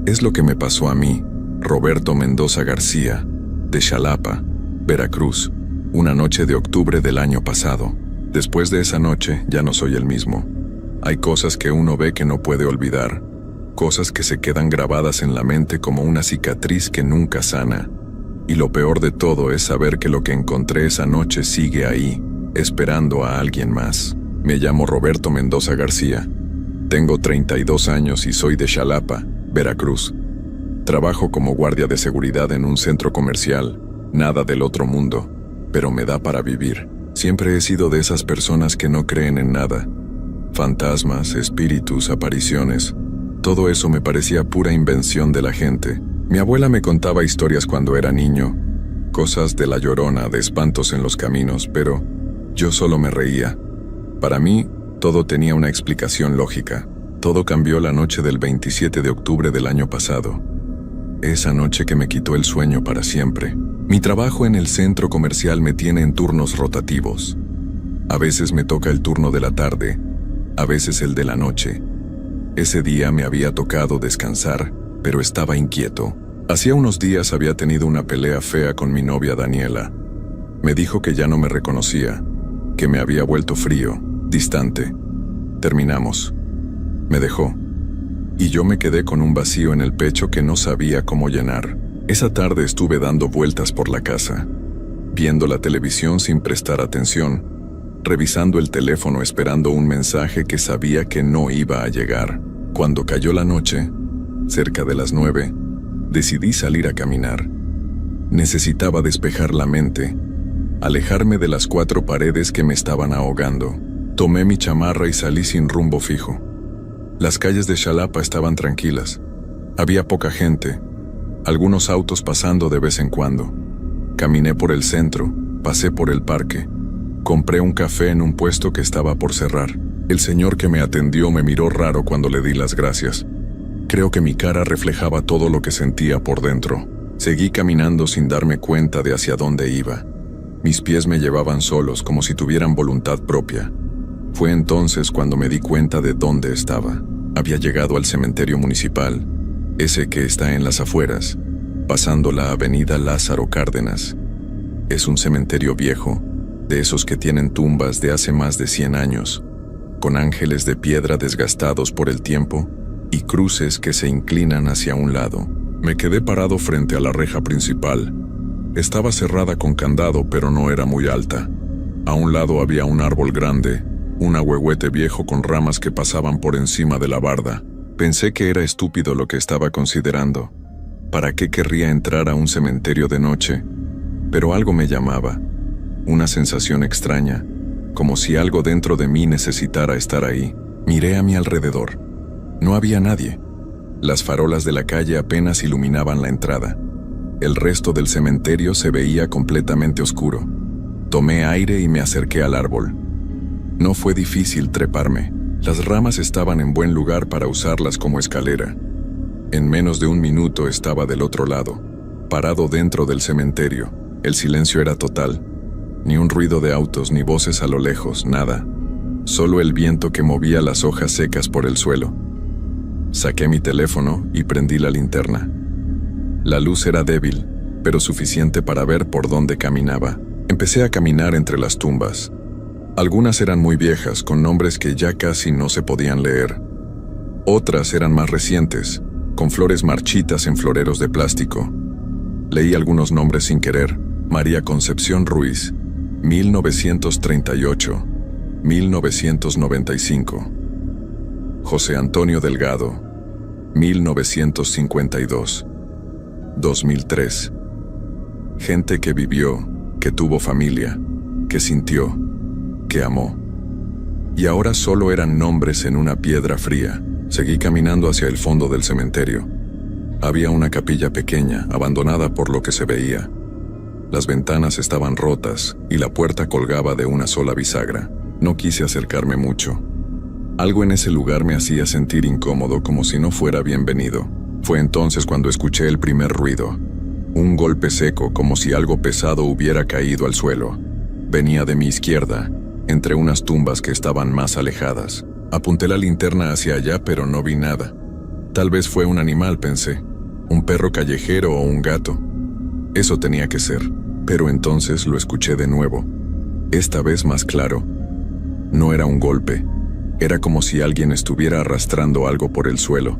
Es lo que me pasó a mí, Roberto Mendoza García, de Xalapa, Veracruz, una noche de octubre del año pasado. Después de esa noche, ya no soy el mismo. Hay cosas que uno ve que no puede olvidar, cosas que se quedan grabadas en la mente como una cicatriz que nunca sana. Y lo peor de todo es saber que lo que encontré esa noche sigue ahí, esperando a alguien más. Me llamo Roberto Mendoza García. Tengo 32 años y soy de Xalapa, Veracruz. Trabajo como guardia de seguridad en un centro comercial, nada del otro mundo, pero me da para vivir. Siempre he sido de esas personas que no creen en nada. Fantasmas, espíritus, apariciones, todo eso me parecía pura invención de la gente. Mi abuela me contaba historias cuando era niño, cosas de la Llorona, de espantos en los caminos, pero yo solo me reía. Para mí, todo tenía una explicación lógica. Todo cambió la noche del 27 de octubre del año pasado. Esa noche que me quitó el sueño para siempre. Mi trabajo en el centro comercial me tiene en turnos rotativos. A veces me toca el turno de la tarde, a veces el de la noche. Ese día me había tocado descansar, pero estaba inquieto. Hacía unos días había tenido una pelea fea con mi novia Daniela. Me dijo que ya no me reconocía, que me había vuelto frío, distante. Terminamos. Me dejó. Y yo me quedé con un vacío en el pecho que no sabía cómo llenar. Esa tarde estuve dando vueltas por la casa, viendo la televisión sin prestar atención, revisando el teléfono esperando un mensaje que sabía que no iba a llegar. Cuando cayó la noche, cerca de las 9, decidí salir a caminar. Necesitaba despejar la mente, alejarme de las 4 paredes que me estaban ahogando. Tomé mi chamarra y salí sin rumbo fijo. Las calles de Xalapa estaban tranquilas. Había poca gente, algunos autos pasando de vez en cuando. Caminé por el centro, pasé por el parque. Compré un café en un puesto que estaba por cerrar. El señor que me atendió me miró raro cuando le di las gracias. Creo que mi cara reflejaba todo lo que sentía por dentro. Seguí caminando sin darme cuenta de hacia dónde iba. Mis pies me llevaban solos, como si tuvieran voluntad propia. Fue entonces cuando me di cuenta de dónde estaba. Había llegado al cementerio municipal, ese que está en las afueras, pasando la avenida Lázaro Cárdenas. Es un cementerio viejo, de esos que tienen tumbas de hace más de 100 años, con ángeles de piedra desgastados por el tiempo y cruces que se inclinan hacia un lado. Me quedé parado frente a la reja principal. Estaba cerrada con candado, pero no era muy alta. A un lado había un árbol grande, un ahuehuete viejo con ramas que pasaban por encima de la barda. Pensé que era estúpido lo que estaba considerando. ¿Para qué querría entrar a un cementerio de noche? Pero algo me llamaba. Una sensación extraña, como si algo dentro de mí necesitara estar ahí. Miré a mi alrededor. No había nadie. Las farolas de la calle apenas iluminaban la entrada. El resto del cementerio se veía completamente oscuro. Tomé aire y me acerqué al árbol. No fue difícil treparme. Las ramas estaban en buen lugar para usarlas como escalera. En menos de un minuto estaba del otro lado, parado dentro del cementerio. El silencio era total. Ni un ruido de autos, ni voces a lo lejos, nada. Solo el viento que movía las hojas secas por el suelo. Saqué mi teléfono y prendí la linterna. La luz era débil, pero suficiente para ver por dónde caminaba. Empecé a caminar entre las tumbas. Algunas eran muy viejas, con nombres que ya casi no se podían leer. Otras eran más recientes, con flores marchitas en floreros de plástico. Leí algunos nombres sin querer. María Concepción Ruiz, 1938, 1995. José Antonio Delgado, 1952, 2003. Gente que vivió, que tuvo familia, que sintió, que amó. Y ahora solo eran nombres en una piedra fría. Seguí caminando hacia el fondo del cementerio. Había una capilla pequeña, abandonada por lo que se veía. Las ventanas estaban rotas y la puerta colgaba de una sola bisagra. No quise acercarme mucho. Algo en ese lugar me hacía sentir incómodo, como si no fuera bienvenido. Fue entonces cuando escuché el primer ruido. Un golpe seco, como si algo pesado hubiera caído al suelo. Venía de mi izquierda, entre unas tumbas que estaban más alejadas. Apunté la linterna hacia allá, pero no vi nada. Tal vez fue un animal, pensé. Un perro callejero o un gato. Eso tenía que ser. Pero entonces lo escuché de nuevo. Esta vez más claro. No era un golpe. Era como si alguien estuviera arrastrando algo por el suelo.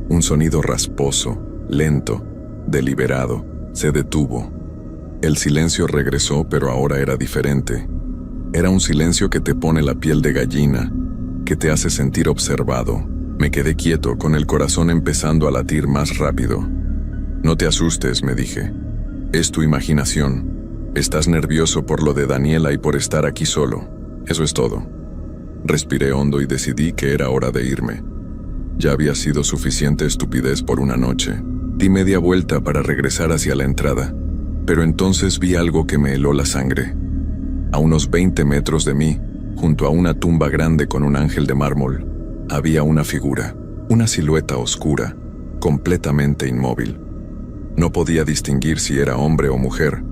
Un sonido rasposo, lento, deliberado. Se detuvo. El silencio regresó, pero ahora era diferente. Era un silencio que te pone la piel de gallina, que te hace sentir observado. Me quedé quieto, con el corazón empezando a latir más rápido. No te asustes, me dije. Es tu imaginación. Estás nervioso por lo de Daniela y por estar aquí solo. Eso es todo. Respiré hondo y decidí que era hora de irme. Ya había sido suficiente estupidez por una noche. Di media vuelta para regresar hacia la entrada, pero entonces vi algo que me heló la sangre. A unos 20 metros de mí, junto a una tumba grande con un ángel de mármol, había una figura, una silueta oscura, completamente inmóvil. No podía distinguir si era hombre o mujer,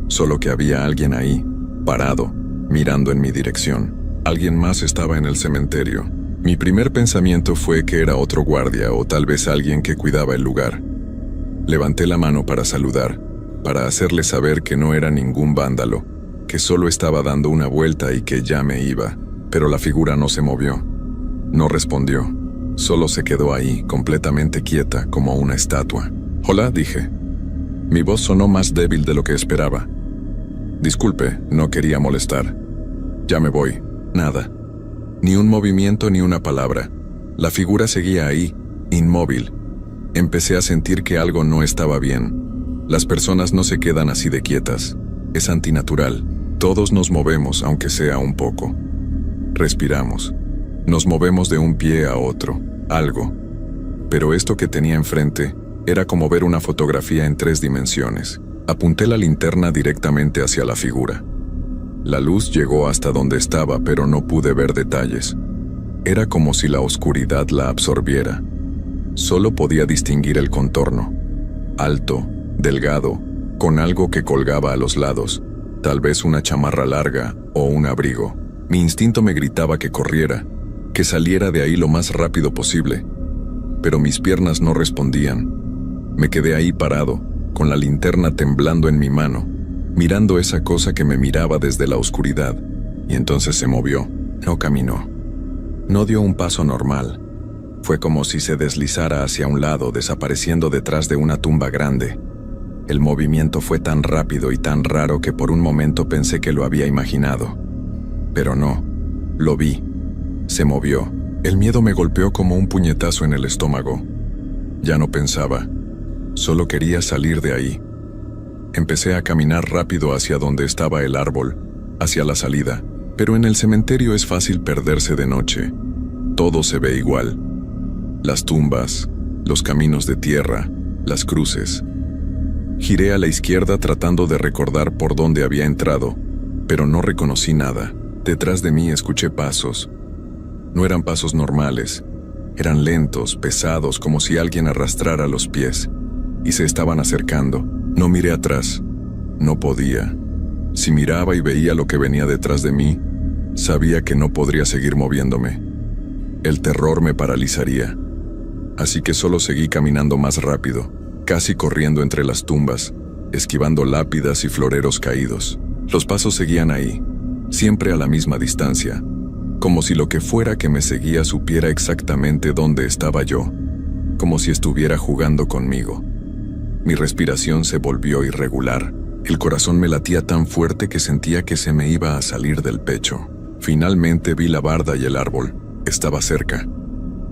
solo que había alguien ahí, parado, mirando en mi dirección. Alguien más estaba en el cementerio. Mi primer pensamiento fue que era otro guardia o tal vez alguien que cuidaba el lugar. Levanté la mano para saludar, para hacerle saber que no era ningún vándalo, que solo estaba dando una vuelta y que ya me iba, pero la figura no se movió. No respondió, solo se quedó ahí, completamente quieta, como una estatua. «Hola», dije. Mi voz sonó más débil de lo que esperaba. «Disculpe, no quería molestar. Ya me voy». Nada. Ni un movimiento ni una palabra. La figura seguía ahí, inmóvil. Empecé a sentir que algo no estaba bien. Las personas no se quedan así de quietas. Es antinatural. Todos nos movemos, aunque sea un poco. Respiramos. Nos movemos de un pie a otro. Algo. Pero esto que tenía enfrente era como ver una fotografía en 3 dimensiones. Apunté la linterna directamente hacia la figura. La luz llegó hasta donde estaba, pero no pude ver detalles. Era como si la oscuridad la absorbiera. Solo podía distinguir el contorno. Alto, delgado, con algo que colgaba a los lados, tal vez una chamarra larga o un abrigo. Mi instinto me gritaba que corriera, que saliera de ahí lo más rápido posible. Pero mis piernas no respondían. Me quedé ahí parado, con la linterna temblando en mi mano, mirando esa cosa que me miraba desde la oscuridad, y entonces se movió. No caminó. No dio un paso normal. Fue como si se deslizara hacia un lado, desapareciendo detrás de una tumba grande. El movimiento fue tan rápido y tan raro que por un momento pensé que lo había imaginado. Pero no, lo vi. Se movió. El miedo me golpeó como un puñetazo en el estómago. Ya no pensaba. Solo quería salir de ahí. Empecé a caminar rápido hacia donde estaba el árbol, hacia la salida, pero en el cementerio es fácil perderse de noche. Todo se ve igual. Las tumbas, los caminos de tierra, las cruces. Giré a la izquierda tratando de recordar por dónde había entrado, pero no reconocí nada. Detrás de mí escuché pasos. No eran pasos normales. Eran lentos, pesados, como si alguien arrastrara los pies. Y se estaban acercando. No miré atrás. No podía. Si miraba y veía lo que venía detrás de mí, sabía que no podría seguir moviéndome. El terror me paralizaría. Así que solo seguí caminando más rápido, casi corriendo entre las tumbas, esquivando lápidas y floreros caídos. Los pasos seguían ahí, siempre a la misma distancia, como si lo que fuera que me seguía supiera exactamente dónde estaba yo, como si estuviera jugando conmigo. Mi respiración se volvió irregular. El corazón me latía tan fuerte que sentía que se me iba a salir del pecho. Finalmente vi la barda y el árbol. Estaba cerca.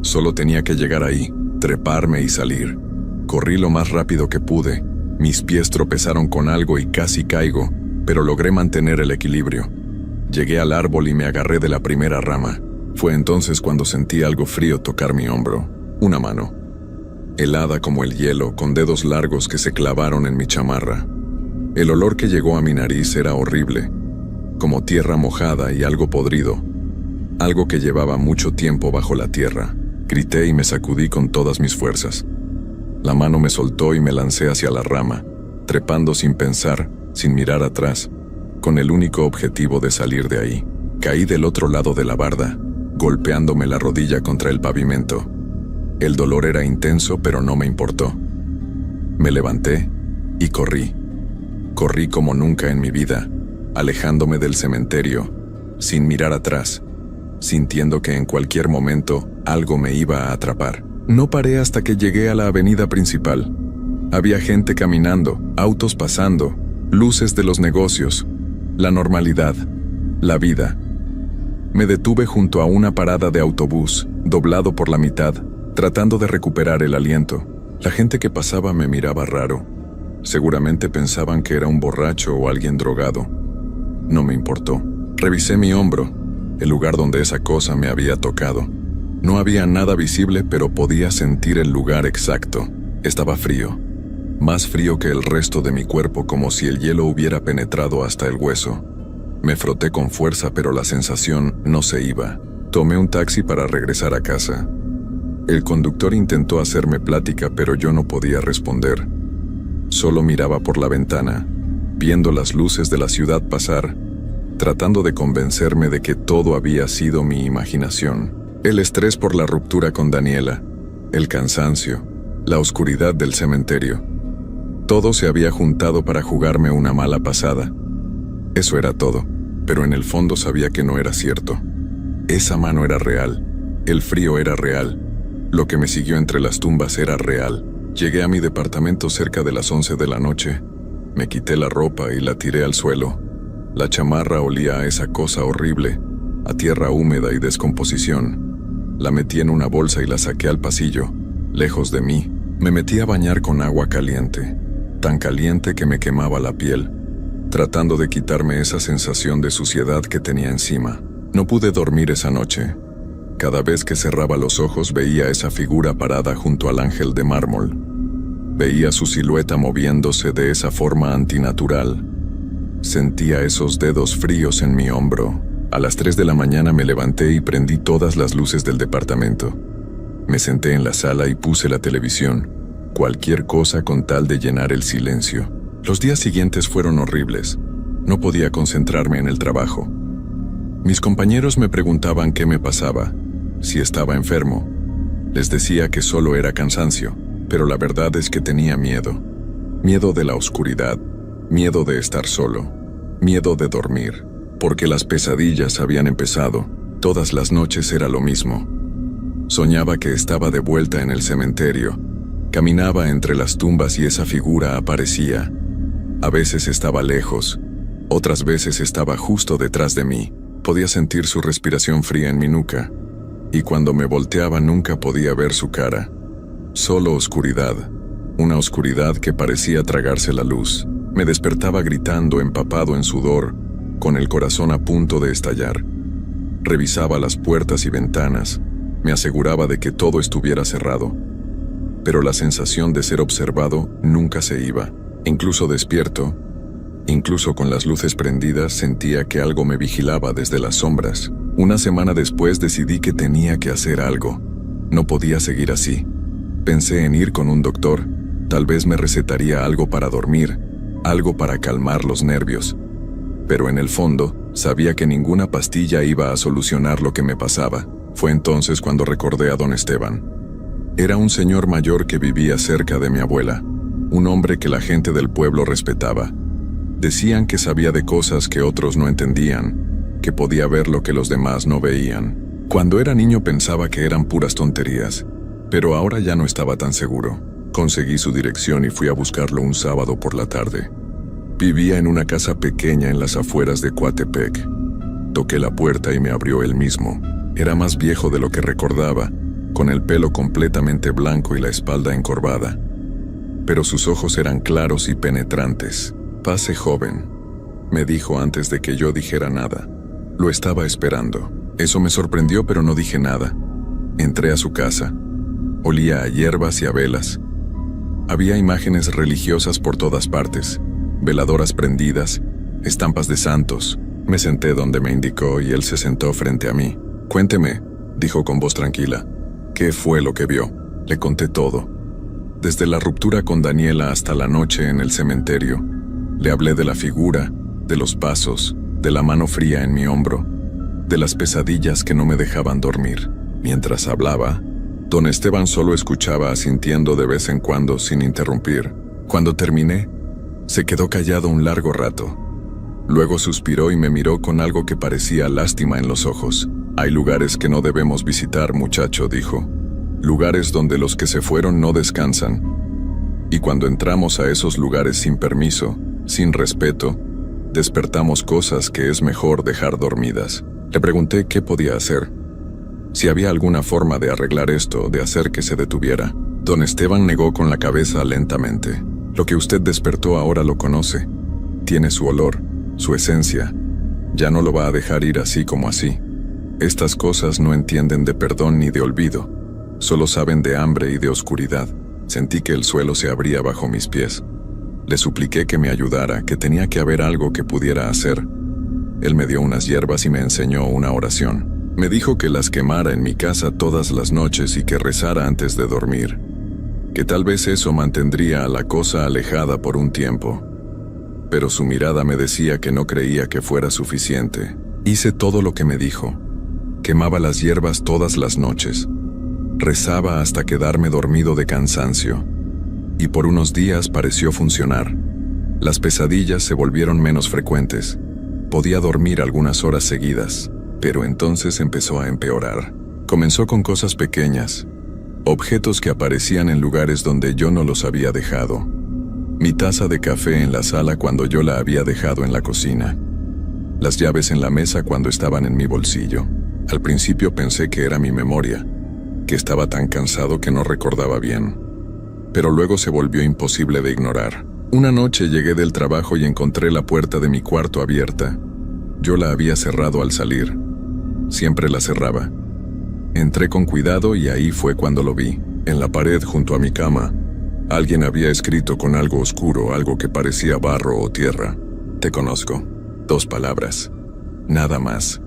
Solo tenía que llegar ahí, treparme y salir. Corrí lo más rápido que pude. Mis pies tropezaron con algo y casi caigo, pero logré mantener el equilibrio. Llegué al árbol y me agarré de la primera rama. Fue entonces cuando sentí algo frío tocar mi hombro. Una mano. Helada como el hielo, con dedos largos que se clavaron en mi chamarra. El olor que llegó a mi nariz era horrible, como tierra mojada y algo podrido, algo que llevaba mucho tiempo bajo la tierra. Grité y me sacudí con todas mis fuerzas. La mano me soltó y me lancé hacia la rama, trepando sin pensar, sin mirar atrás, con el único objetivo de salir de ahí. Caí del otro lado de la barda, golpeándome la rodilla contra el pavimento. El dolor era intenso, pero no me importó. Me levanté y corrí. Corrí como nunca en mi vida, alejándome del cementerio, sin mirar atrás, sintiendo que en cualquier momento algo me iba a atrapar. No paré hasta que llegué a la avenida principal. Había gente caminando, autos pasando, luces de los negocios, la normalidad, la vida. Me detuve junto a una parada de autobús, doblado por la mitad, tratando de recuperar el aliento. La gente que pasaba me miraba raro. Seguramente pensaban que era un borracho o alguien drogado. No me importó. Revisé mi hombro, el lugar donde esa cosa me había tocado. No había nada visible, pero podía sentir el lugar exacto. Estaba frío. Más frío que el resto de mi cuerpo, como si el hielo hubiera penetrado hasta el hueso. Me froté con fuerza, pero la sensación no se iba. Tomé un taxi para regresar a casa. El conductor intentó hacerme plática, pero yo no podía responder. Solo miraba por la ventana, viendo las luces de la ciudad pasar, tratando de convencerme de que todo había sido mi imaginación. El estrés por la ruptura con Daniela, el cansancio, la oscuridad del cementerio. Todo se había juntado para jugarme una mala pasada. Eso era todo, pero en el fondo sabía que no era cierto. Esa mano era real, el frío era real, lo que me siguió entre las tumbas era real. Llegué a mi departamento cerca de las 11 de la noche. Me quité la ropa y la tiré al suelo. La chamarra olía a esa cosa horrible, a tierra húmeda y descomposición. La metí en una bolsa y la saqué al pasillo, lejos de mí. Me metí a bañar con agua caliente, tan caliente que me quemaba la piel, tratando de quitarme esa sensación de suciedad que tenía encima. No pude dormir esa noche. Cada vez que cerraba los ojos veía esa figura parada junto al ángel de mármol. Veía su silueta moviéndose de esa forma antinatural. Sentía esos dedos fríos en mi hombro. A las 3 de la mañana me levanté y prendí todas las luces del departamento. Me senté en la sala y puse la televisión, cualquier cosa con tal de llenar el silencio. Los días siguientes fueron horribles. No podía concentrarme en el trabajo. Mis compañeros me preguntaban qué me pasaba, si estaba enfermo. Les decía que solo era cansancio, pero la verdad es que tenía miedo. Miedo de la oscuridad, miedo de estar solo, miedo de dormir, porque las pesadillas habían empezado. Todas las noches era lo mismo. Soñaba que estaba de vuelta en el cementerio. Caminaba entre las tumbas y esa figura aparecía. A veces estaba lejos, otras veces estaba justo detrás de mí. Podía sentir su respiración fría en mi nuca, y cuando me volteaba nunca podía ver su cara. Solo oscuridad, una oscuridad que parecía tragarse la luz. Me despertaba gritando, empapado en sudor, con el corazón a punto de estallar. Revisaba las puertas y ventanas, me aseguraba de que todo estuviera cerrado. Pero la sensación de ser observado nunca se iba. Incluso despierto, incluso con las luces prendidas, sentía que algo me vigilaba desde las sombras. Una semana después decidí que tenía que hacer algo. No podía seguir así. Pensé en ir con un doctor. Tal vez me recetaría algo para dormir, algo para calmar los nervios. Pero en el fondo, sabía que ninguna pastilla iba a solucionar lo que me pasaba. Fue entonces cuando recordé a don Esteban. Era un señor mayor que vivía cerca de mi abuela, un hombre que la gente del pueblo respetaba. Decían que sabía de cosas que otros no entendían, que podía ver lo que los demás no veían. Cuando era niño pensaba que eran puras tonterías, pero ahora ya no estaba tan seguro. Conseguí su dirección y fui a buscarlo un sábado por la tarde. Vivía en una casa pequeña en las afueras de Coatepec. Toqué la puerta y me abrió él mismo. Era más viejo de lo que recordaba, con el pelo completamente blanco y la espalda encorvada. Pero sus ojos eran claros y penetrantes. «Pase, joven», me dijo antes de que yo dijera nada. Lo estaba esperando. Eso me sorprendió, pero no dije nada. Entré a su casa. Olía a hierbas y a velas. Había imágenes religiosas por todas partes, veladoras prendidas, estampas de santos. Me senté donde me indicó y él se sentó frente a mí. «Cuénteme», dijo con voz tranquila. «¿Qué fue lo que vio?» Le conté todo. Desde la ruptura con Daniela hasta la noche en el cementerio. Le hablé de la figura, de los pasos, de la mano fría en mi hombro, de las pesadillas que no me dejaban dormir. Mientras hablaba, don Esteban solo escuchaba asintiendo de vez en cuando sin interrumpir. Cuando terminé, se quedó callado un largo rato. Luego suspiró y me miró con algo que parecía lástima en los ojos. «Hay lugares que no debemos visitar, muchacho», dijo. «Lugares donde los que se fueron no descansan. Y cuando entramos a esos lugares sin permiso, sin respeto, despertamos cosas que es mejor dejar dormidas». Le pregunté qué podía hacer, si había alguna forma de arreglar esto, de hacer que se detuviera. Don Esteban negó con la cabeza lentamente. «Lo que usted despertó ahora lo conoce. Tiene su olor, su esencia. Ya no lo va a dejar ir así como así. Estas cosas no entienden de perdón ni de olvido. Solo saben de hambre y de oscuridad». Sentí que el suelo se abría bajo mis pies. Le supliqué que me ayudara, que tenía que haber algo que pudiera hacer. Él me dio unas hierbas y me enseñó una oración. Me dijo que las quemara en mi casa todas las noches y que rezara antes de dormir. Que tal vez eso mantendría a la cosa alejada por un tiempo. Pero su mirada me decía que no creía que fuera suficiente. Hice todo lo que me dijo. Quemaba las hierbas todas las noches. Rezaba hasta quedarme dormido de cansancio. Y por unos días pareció funcionar. Las pesadillas se volvieron menos frecuentes. Podía dormir algunas horas seguidas, pero entonces empezó a empeorar. Comenzó con cosas pequeñas, objetos que aparecían en lugares donde yo no los había dejado. Mi taza de café en la sala cuando yo la había dejado en la cocina. Las llaves en la mesa cuando estaban en mi bolsillo. Al principio pensé que era mi memoria, que estaba tan cansado que no recordaba bien. Pero luego se volvió imposible de ignorar. Una noche llegué del trabajo y encontré la puerta de mi cuarto abierta. Yo la había cerrado al salir. Siempre la cerraba. Entré con cuidado y ahí fue cuando lo vi. En la pared junto a mi cama, alguien había escrito con algo oscuro, algo que parecía barro o tierra. Te conozco. 2 palabras. Nada más.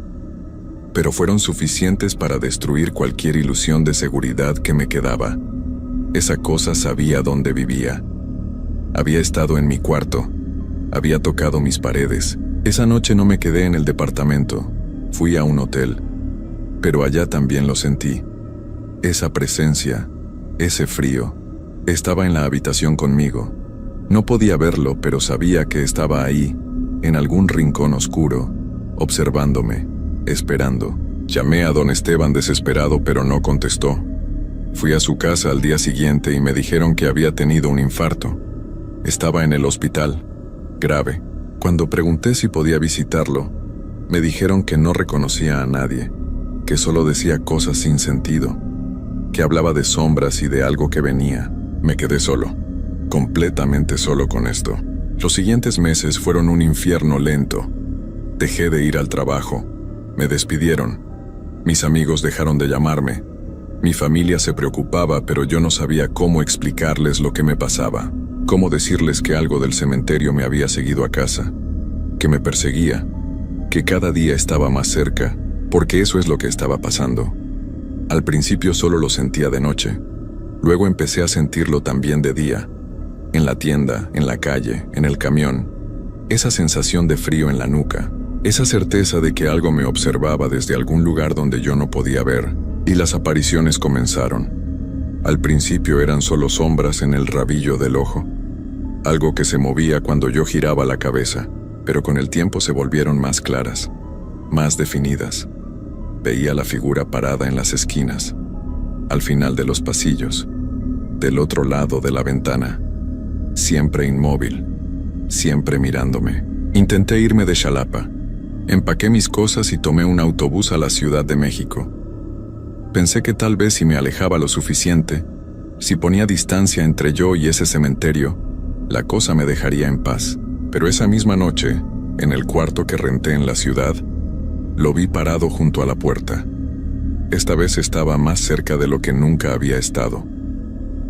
Pero fueron suficientes para destruir cualquier ilusión de seguridad que me quedaba. Esa cosa sabía dónde vivía. Había estado en mi cuarto. Había tocado mis paredes. Esa noche no me quedé en el departamento. Fui a un hotel. Pero allá también lo sentí. Esa presencia, ese frío, estaba en la habitación conmigo. No podía verlo, pero sabía que estaba ahí, en algún rincón oscuro, observándome, esperando. Llamé a don Esteban desesperado, pero no contestó. Fui a su casa al día siguiente y me dijeron que había tenido un infarto. Estaba en el hospital, grave. Cuando pregunté si podía visitarlo, me dijeron que no reconocía a nadie, que solo decía cosas sin sentido, que hablaba de sombras y de algo que venía. Me quedé solo, completamente solo con esto. Los siguientes meses fueron un infierno lento. Dejé de ir al trabajo, me despidieron. Mis amigos dejaron de llamarme. Mi familia se preocupaba, pero yo no sabía cómo explicarles lo que me pasaba. Cómo decirles que algo del cementerio me había seguido a casa, que me perseguía, que cada día estaba más cerca, porque eso es lo que estaba pasando. Al principio solo lo sentía de noche, luego empecé a sentirlo también de día, en la tienda, en la calle, en el camión. Esa sensación de frío en la nuca, esa certeza de que algo me observaba desde algún lugar donde yo no podía ver, y las apariciones comenzaron. Al principio eran solo sombras en el rabillo del ojo, algo que se movía cuando yo giraba la cabeza, pero con el tiempo se volvieron más claras, más definidas. Veía la figura parada en las esquinas, al final de los pasillos, del otro lado de la ventana, siempre inmóvil, siempre mirándome. Intenté irme de Xalapa. Empaqué mis cosas y tomé un autobús a la Ciudad de México. Pensé que tal vez si me alejaba lo suficiente, si ponía distancia entre yo y ese cementerio, la cosa me dejaría en paz. Pero esa misma noche, en el cuarto que renté en la ciudad, lo vi parado junto a la puerta. Esta vez estaba más cerca de lo que nunca había estado.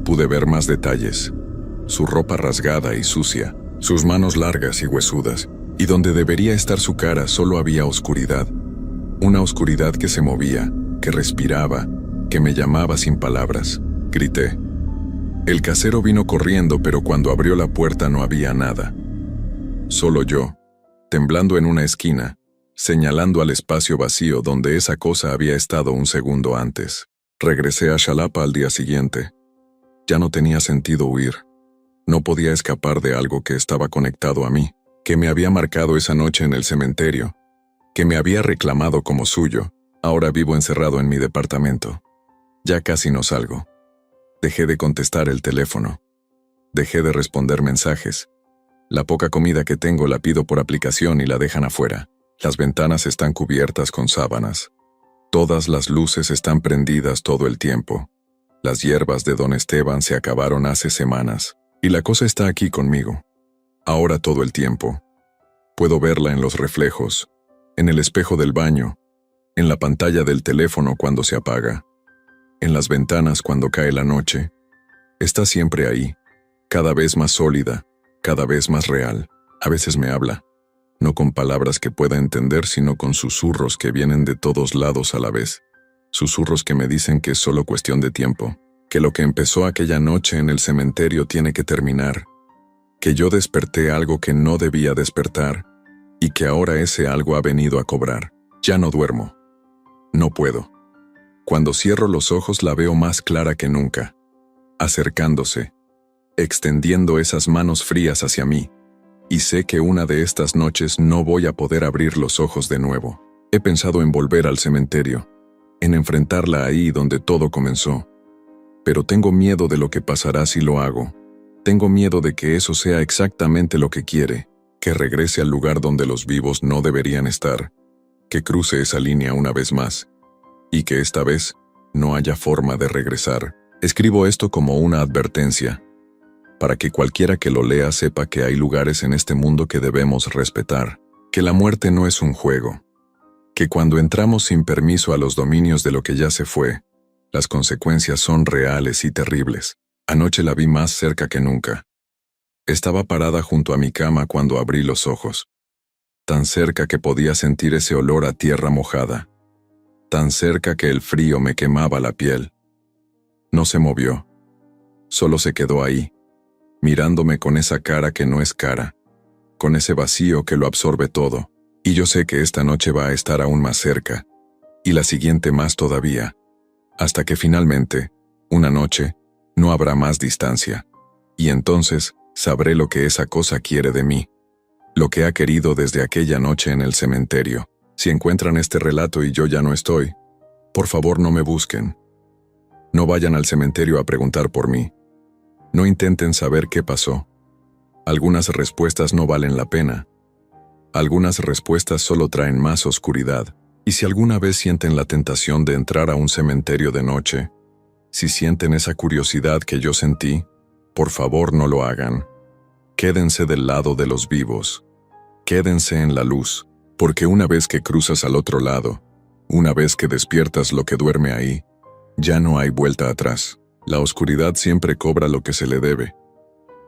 Pude ver más detalles. Su ropa rasgada y sucia, sus manos largas y huesudas, y donde debería estar su cara solo había oscuridad. Una oscuridad que se movía, que respiraba, que me llamaba sin palabras. Grité. El casero vino corriendo, pero cuando abrió la puerta no había nada. Solo yo, temblando en una esquina, señalando al espacio vacío donde esa cosa había estado un segundo antes. Regresé a Xalapa al día siguiente. Ya no tenía sentido huir. No podía escapar de algo que estaba conectado a mí, que me había marcado esa noche en el cementerio, que me había reclamado como suyo. Ahora vivo encerrado en mi departamento. Ya casi no salgo. Dejé de contestar el teléfono. Dejé de responder mensajes. La poca comida que tengo la pido por aplicación y la dejan afuera. Las ventanas están cubiertas con sábanas. Todas las luces están prendidas todo el tiempo. Las hierbas de don Esteban se acabaron hace semanas. Y la cosa está aquí conmigo. Ahora todo el tiempo. Puedo verla en los reflejos, en el espejo del baño, en la pantalla del teléfono cuando se apaga, en las ventanas cuando cae la noche. Está siempre ahí, cada vez más sólida, cada vez más real. A veces me habla, no con palabras que pueda entender, sino con susurros que vienen de todos lados a la vez. Susurros que me dicen que es solo cuestión de tiempo, que lo que empezó aquella noche en el cementerio tiene que terminar, que yo desperté algo que no debía despertar, y que ahora ese algo ha venido a cobrar. Ya no duermo. No puedo. Cuando cierro los ojos la veo más clara que nunca, acercándose, extendiendo esas manos frías hacia mí. Y sé que una de estas noches no voy a poder abrir los ojos de nuevo. He pensado en volver al cementerio, en enfrentarla ahí donde todo comenzó. Pero tengo miedo de lo que pasará si lo hago. Tengo miedo de que eso sea exactamente lo que quiere, que regrese al lugar donde los vivos no deberían estar, que cruce esa línea una vez más, y que esta vez no haya forma de regresar. Escribo esto como una advertencia, para que cualquiera que lo lea sepa que hay lugares en este mundo que debemos respetar, que la muerte no es un juego, que cuando entramos sin permiso a los dominios de lo que ya se fue, las consecuencias son reales y terribles. Anoche la vi más cerca que nunca. Estaba parada junto a mi cama cuando abrí los ojos, tan cerca que podía sentir ese olor a tierra mojada, tan cerca que el frío me quemaba la piel. No se movió, solo se quedó ahí, mirándome con esa cara que no es cara, con ese vacío que lo absorbe todo, y yo sé que esta noche va a estar aún más cerca, y la siguiente más todavía, hasta que finalmente, una noche, no habrá más distancia, y entonces sabré lo que esa cosa quiere de mí, lo que ha querido desde aquella noche en el cementerio. Si encuentran este relato y yo ya no estoy, por favor no me busquen. No vayan al cementerio a preguntar por mí. No intenten saber qué pasó. Algunas respuestas no valen la pena. Algunas respuestas solo traen más oscuridad. Y si alguna vez sienten la tentación de entrar a un cementerio de noche, si sienten esa curiosidad que yo sentí, por favor no lo hagan. Quédense del lado de los vivos. Quédense en la luz, porque una vez que cruzas al otro lado, una vez que despiertas lo que duerme ahí, ya no hay vuelta atrás. La oscuridad siempre cobra lo que se le debe,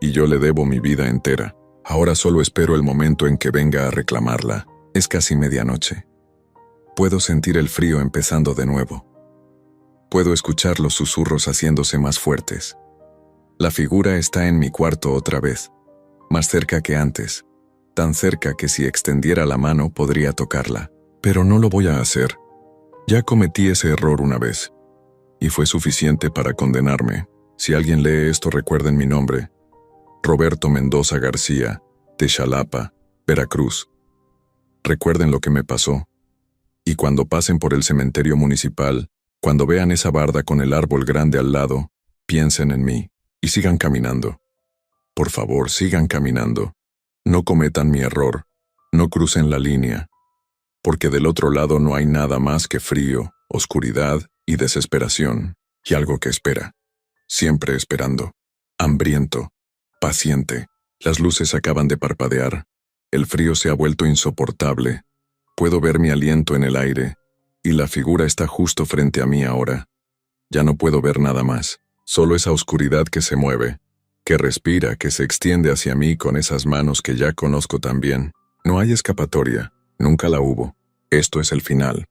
y yo le debo mi vida entera. Ahora solo espero el momento en que venga a reclamarla. Es casi medianoche. Puedo sentir el frío empezando de nuevo. Puedo escuchar los susurros haciéndose más fuertes. La figura está en mi cuarto otra vez, más cerca que antes, tan cerca que si extendiera la mano podría tocarla. Pero no lo voy a hacer. Ya cometí ese error una vez, y fue suficiente para condenarme. Si alguien lee esto, recuerden mi nombre: Roberto Mendoza García, de Xalapa, Veracruz. Recuerden lo que me pasó. Y cuando pasen por el cementerio municipal, cuando vean esa barda con el árbol grande al lado, piensen en mí, y sigan caminando. Por favor, sigan caminando. No cometan mi error, no crucen la línea, porque del otro lado no hay nada más que frío, oscuridad y desesperación, y algo que espera, siempre esperando, hambriento, paciente. Las luces acaban de parpadear, el frío se ha vuelto insoportable, puedo ver mi aliento en el aire, y la figura está justo frente a mí ahora. Ya no puedo ver nada más, solo esa oscuridad que se mueve, que respira, que se extiende hacia mí con esas manos que ya conozco tan bien. No hay escapatoria, nunca la hubo. Esto es el final.